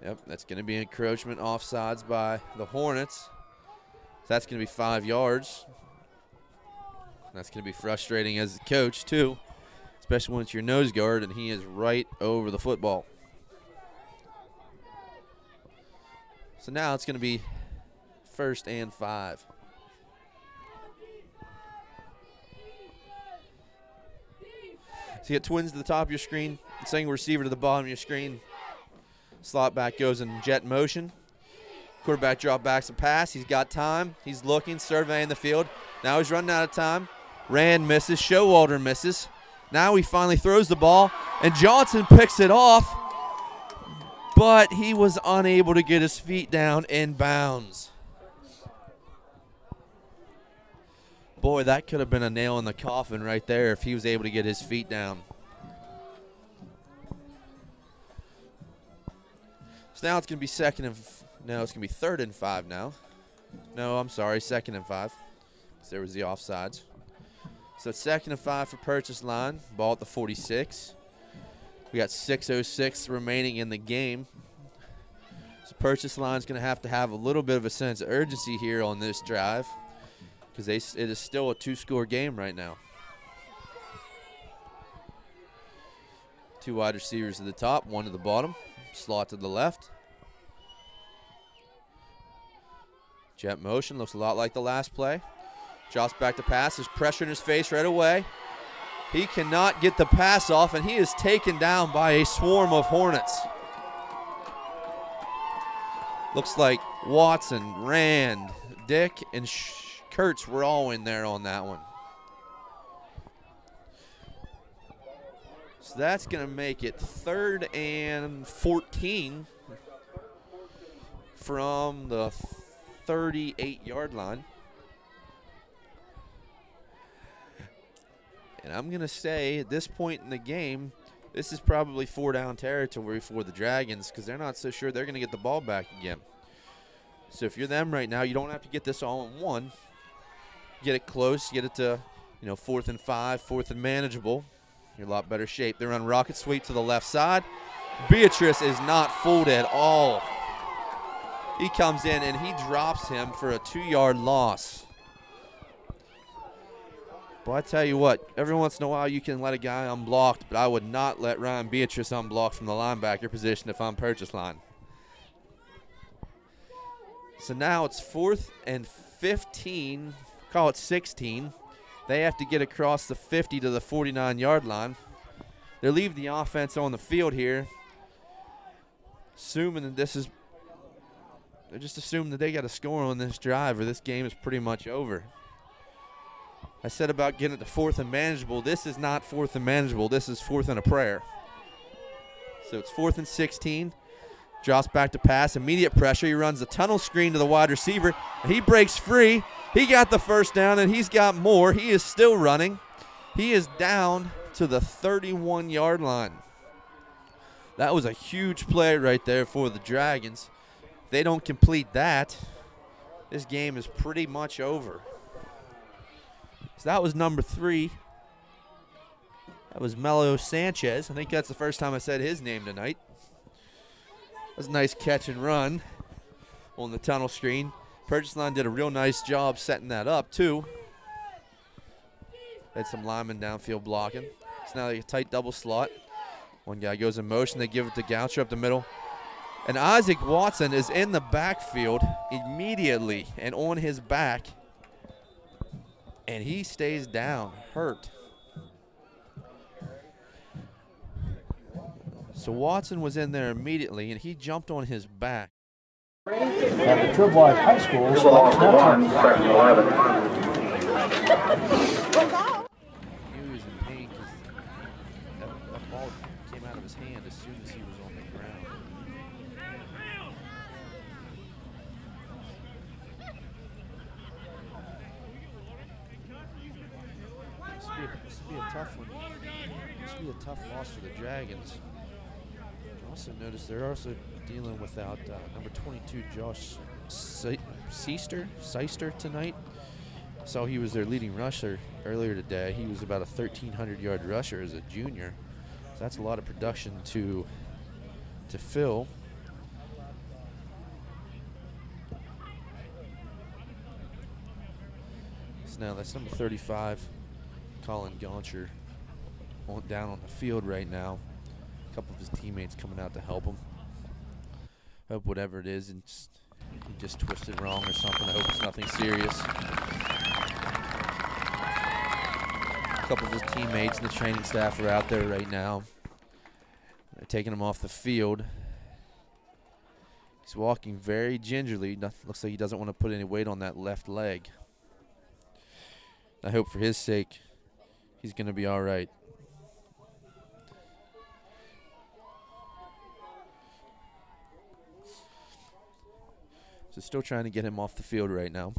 Yep, that's going to be encroachment offsides by the Hornets. So that's going to be 5 yards. That's going to be frustrating as a coach, too, especially when it's your nose guard and he is right over the football. So now it's going to be 1st and 5. So you get twins to the top of your screen, single receiver to the bottom of your screen. Slot back goes in jet motion. Quarterback drop backs a pass. He's got time. He's looking, surveying the field. Now he's running out of time. Rand misses. Showalter misses. Now he finally throws the ball, and Johnson picks it off, but he was unable to get his feet down in bounds. Boy, that could have been a nail in the coffin right there if he was able to get his feet down. So now it's going to be it's going to be 3rd and 5 now. No, I'm sorry, 2nd and 5. So there was the offsides. So 2nd and 5 for Purchase Line. Ball at the 46. We got 6:06 remaining in the game. So Purchase Line's going to have a little bit of a sense of urgency here on this drive because it is still a 2-score game right now. 2 wide receivers to the top, 1 to the bottom. Slot to the left. Jet motion, looks a lot like the last play. Drops back to pass, there's pressure in his face right away. He cannot get the pass off, and he is taken down by a swarm of Hornets. Looks like Watson, Rand, Dick, and Kurtz were all in there on that one. So that's going to make it 3rd and 14 from the 38-yard line. And I'm going to say at this point in the game, this is probably 4-down territory for the Dragons because they're not so sure they're going to get the ball back again. So if you're them right now, you don't have to get this all in one. Get it close, get it to 4th and 5, 4th and manageable. You're a lot better shape. They run rocket sweep to the left side. Beatrice is not fooled at all. He comes in and he drops him for a 2-yard loss. But I tell you what, every once in a while you can let a guy unblocked, but I would not let Ryan Beatrice unblock from the linebacker position if I'm Purchase Line. So now it's 4th and 15, call it 16. They have to get across the 50 to the 49-yard line. They leave the offense on the field here, assuming that they're just assuming that they got a score on this drive or this game is pretty much over. I said about getting it to 4th and manageable. This is not 4th and manageable. This is 4th and a prayer. So it's 4th and 16. Drops back to pass. Immediate pressure. He runs a tunnel screen to the wide receiver. And he breaks free. He got the first down, and he's got more. He is still running. He is down to the 31-yard line. That was a huge play right there for the Dragons. If they don't complete that, this game is pretty much over. So that was number 3. That was Melo Sanchez. I think that's the first time I said his name tonight. That was a nice catch and run on the tunnel screen. Purchase Line did a real nice job setting that up, too. Had some linemen downfield blocking. So now they get a tight double slot. One guy goes in motion. They give it to Goucher up the middle. And Isaac Watson is in the backfield immediately and on his back. And he stays down, hurt. So Watson was in there immediately, and he jumped on his back. At the Tribwise High School, He was in pain because that ball came out of his hand as soon as he was on the ground. This would be a tough one. This would be a tough loss for the Dragons. Also notice they're also dealing without number 22 Josh Seister tonight. Saw he was their leading rusher earlier today. He was about a 1,300-yard rusher as a junior. So that's a lot of production to fill. So now that's number 35, Colin Gauncher, down on the field right now. A couple of his teammates coming out to help him. Hope whatever it is, and he just twisted wrong or something. I hope it's nothing serious. A couple of his teammates and the training staff are out there right now. They're taking him off the field. He's walking very gingerly. Looks like he doesn't want to put any weight on that left leg. I hope for his sake he's going to be all right. So still trying to get him off the field right now.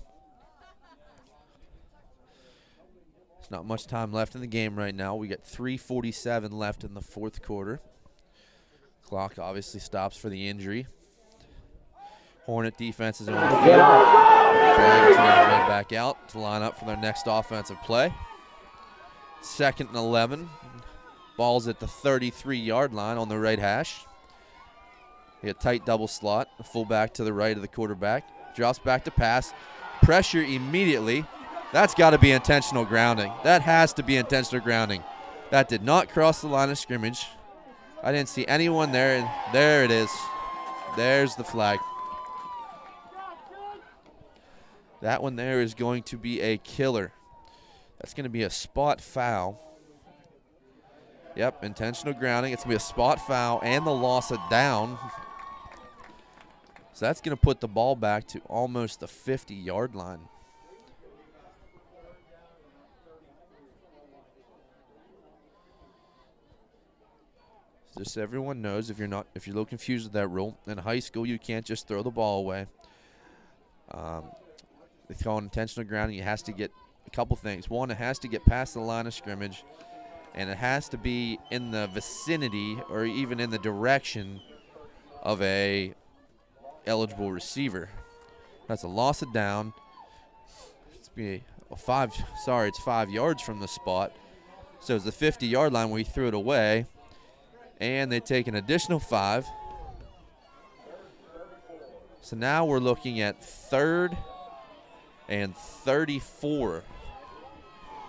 There's not much time left in the game right now. We got 3:47 left in the fourth quarter. Clock obviously stops for the injury. Hornet defense is on the field. Dragons are right back out to line up for their next offensive play. 2nd and 11. Ball's at the 33-yard line on the right hash. A tight double slot, a fullback to the right of the quarterback. Drops back to pass. Pressure immediately. That's got to be intentional grounding. That has to be intentional grounding. That did not cross the line of scrimmage. I didn't see anyone there, and there it is. There's the flag. That one there is going to be a killer. That's going to be a spot foul. Yep, intentional grounding. It's going to be a spot foul and the loss of down. So that's going to put the ball back to almost the 50-yard line. Just so everyone knows, if you're a little confused with that rule, in high school you can't just throw the ball away. They call it intentional grounding. It has to get a couple things. One, it has to get past the line of scrimmage, and it has to be in the vicinity or even in the direction of a eligible receiver. That's a loss of down. It's 5 yards from the spot. So it's the 50-yard line where he threw it away, and they take an additional 5. So now we're looking at 3rd and 34,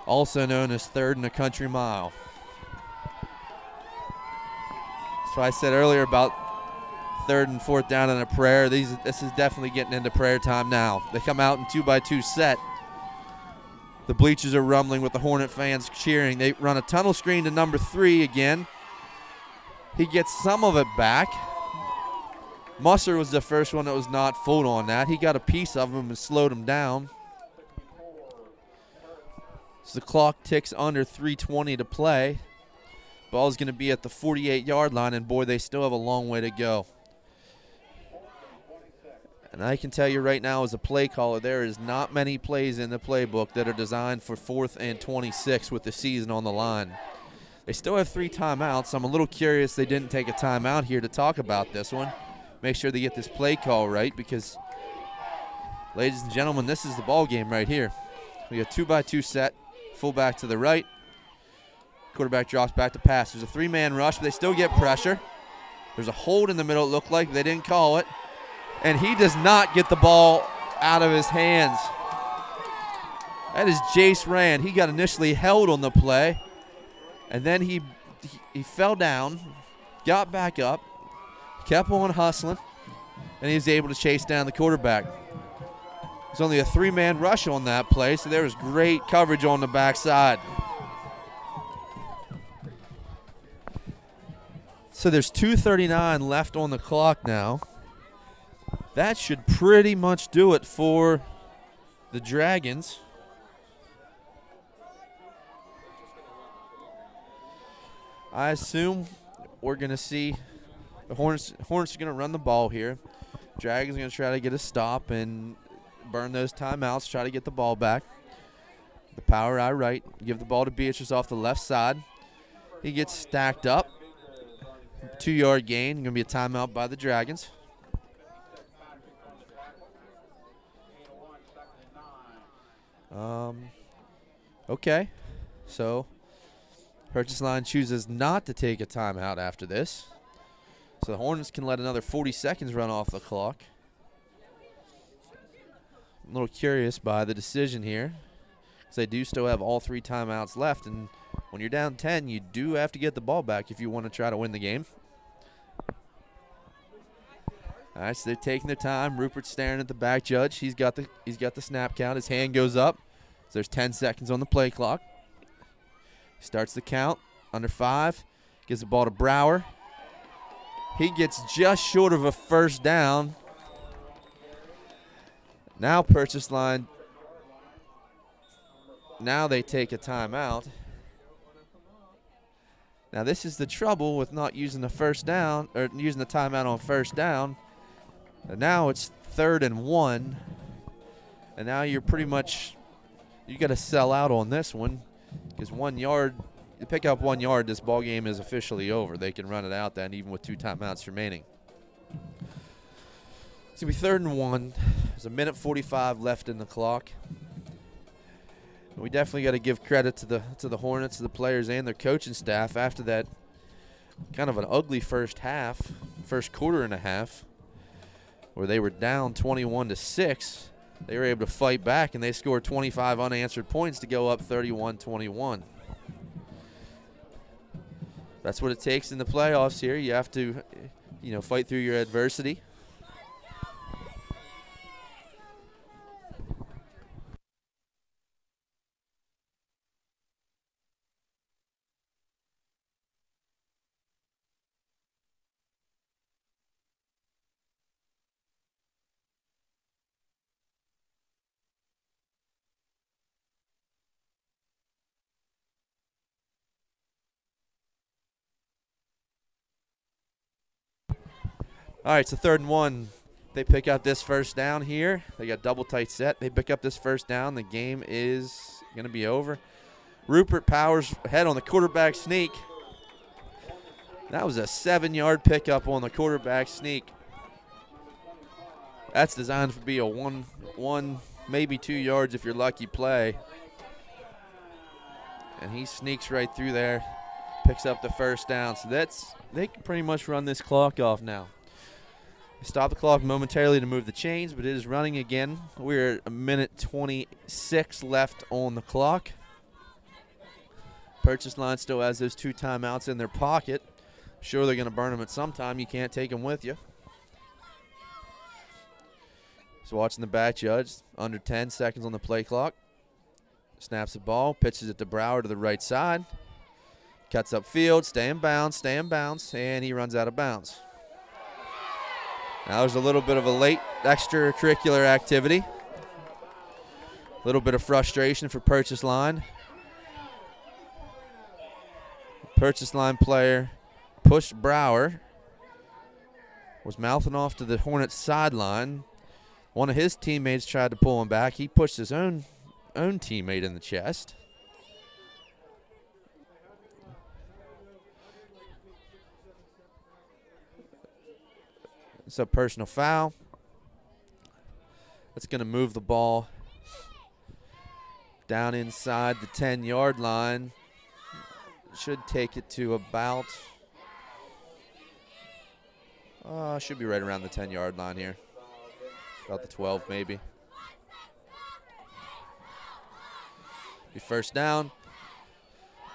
also known as 3rd and a country mile. That's what I said earlier about 3rd and 4th down and a prayer. This is definitely getting into prayer time now. They come out in 2-by-2 set. The bleachers are rumbling with the Hornet fans cheering. They run a tunnel screen to number 3 again. He gets some of it back. Musser was the first one that was not full on that. He got a piece of him and slowed him down. So the clock ticks under 3:20 to play. Ball's going to be at the 48-yard line, and boy, they still have a long way to go. And I can tell you right now as a play caller, there is not many plays in the playbook that are designed for 4th and 26 with the season on the line. They still have 3 timeouts. I'm a little curious they didn't take a timeout here to talk about this one. Make sure they get this play call right because, ladies and gentlemen, this is the ball game right here. We got 2-by-2 set, fullback to the right. Quarterback drops back to pass. There's a 3-man rush, but they still get pressure. There's a hold in the middle, it looked like. They didn't call it. And he does not get the ball out of his hands. That is Jace Rand. He got initially held on the play, and then he fell down, got back up, kept on hustling, and he was able to chase down the quarterback. There's only a 3-man rush on that play, so there was great coverage on the backside. So there's 2:39 left on the clock now. That should pretty much do it for the Dragons. I assume we're going to see the Hornets are going to run the ball here. Dragons are going to try to get a stop and burn those timeouts, try to get the ball back. The power eye right. Give the ball to Beatrice off the left side. He gets stacked up. 2-yard gain. Going to be a timeout by the Dragons. Okay. So Purchase Line chooses not to take a timeout after this. So the Hornets can let another 40 seconds run off the clock. I'm a little curious by the decision here, because they do still have all 3 timeouts left, and when you're down 10, you do have to get the ball back if you want to try to win the game. All right, so they're taking their time. Rupert's staring at the back judge. He's got the snap count. His hand goes up. So there's 10 seconds on the play clock. He starts the count. Under 5. Gives the ball to Brower. He gets just short of a first down. Now Purchase Line. Now they take a timeout. Now this is the trouble with not using the first down, or using the timeout on first down. And now it's 3rd and 1. And now you're pretty much, you got to sell out on this one, because 1 yard, you pick up 1 yard, this ball game is officially over. They can run it out then, even with 2 timeouts remaining. It's going to be 3rd and 1. There's 1:45 left in the clock. We definitely got to give credit to the Hornets, to the players, and their coaching staff after that kind of an ugly first quarter and a half, where they were down 21-6. They were able to fight back, and they scored 25 unanswered points to go up 31-21. That's what it takes in the playoffs here. You have to, fight through your adversity. All right, so 3rd and 1. They pick up this first down here. They got double tight set. They pick up this first down. The game is going to be over. Rupert powers ahead on the quarterback sneak. That was a 7-yard pickup on the quarterback sneak. That's designed to be a one, maybe 2 yards if you're lucky play. And he sneaks right through there, picks up the first down. So they can pretty much run this clock off now. Stop the clock momentarily to move the chains, but it is running again. We're at 1:26 left on the clock. Purchase Line still has those 2 timeouts in their pocket. I'm sure they're going to burn them at some time. You can't take them with you. So watching the back judge, under 10 seconds on the play clock. Snaps the ball, pitches it to Brower to the right side. Cuts upfield, stay in bounds, and he runs out of bounds. Now there's a little bit of a late extracurricular activity. A little bit of frustration for Purchase Line. Purchase Line player pushed Brower. Was mouthing off to the Hornets sideline. One of his teammates tried to pull him back. He pushed his own teammate in the chest. It's a personal foul. That's going to move the ball down inside the 10-yard line. Should take it to about, should be right around the 10-yard line here. About the 12 maybe. Be first down.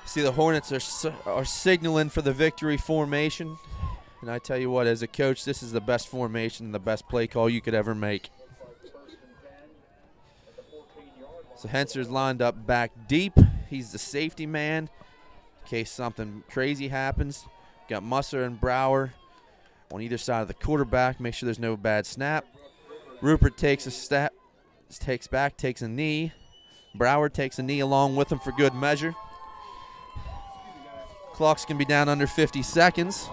See, the Hornets are signaling for the victory formation. And I tell you what, as a coach, this is the best formation and the best play call you could ever make. So Henser's lined up back deep. He's the safety man in case something crazy happens. Got Musser and Brower on either side of the quarterback. Make sure there's no bad snap. Rupert takes a step, takes a knee. Brower takes a knee along with him for good measure. Clock's going to be down under 50 seconds.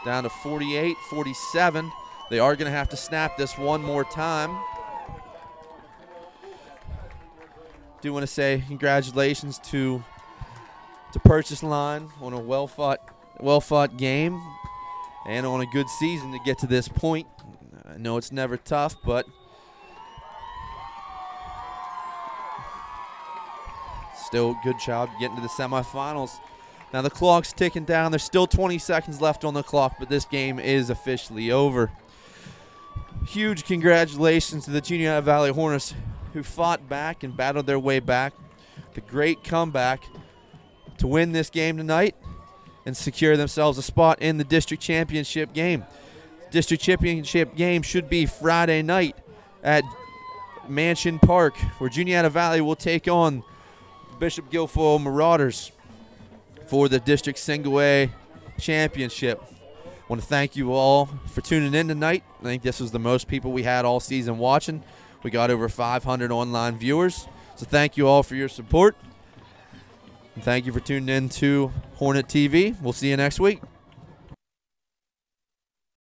Down to 48, 47. They are going to have to snap this one more time. Do want to say congratulations to Purchase Line on a well-fought game and on a good season to get to this point. I know it's never tough, but still good job getting to the semifinals. Now the clock's ticking down. There's still 20 seconds left on the clock, but this game is officially over. Huge congratulations to the Juniata Valley Hornets who fought back and battled their way back. The great comeback to win this game tonight and secure themselves a spot in the district championship game. District championship game should be Friday night at Mansion Park, where Juniata Valley will take on Bishop Guilfoyle Marauders for the district single A championship. I want to thank you all for tuning in tonight. I think this was the most people we had all season watching. We got over 500 online viewers. So thank you all for your support. And thank you for tuning in to Hornet TV. We'll see you next week.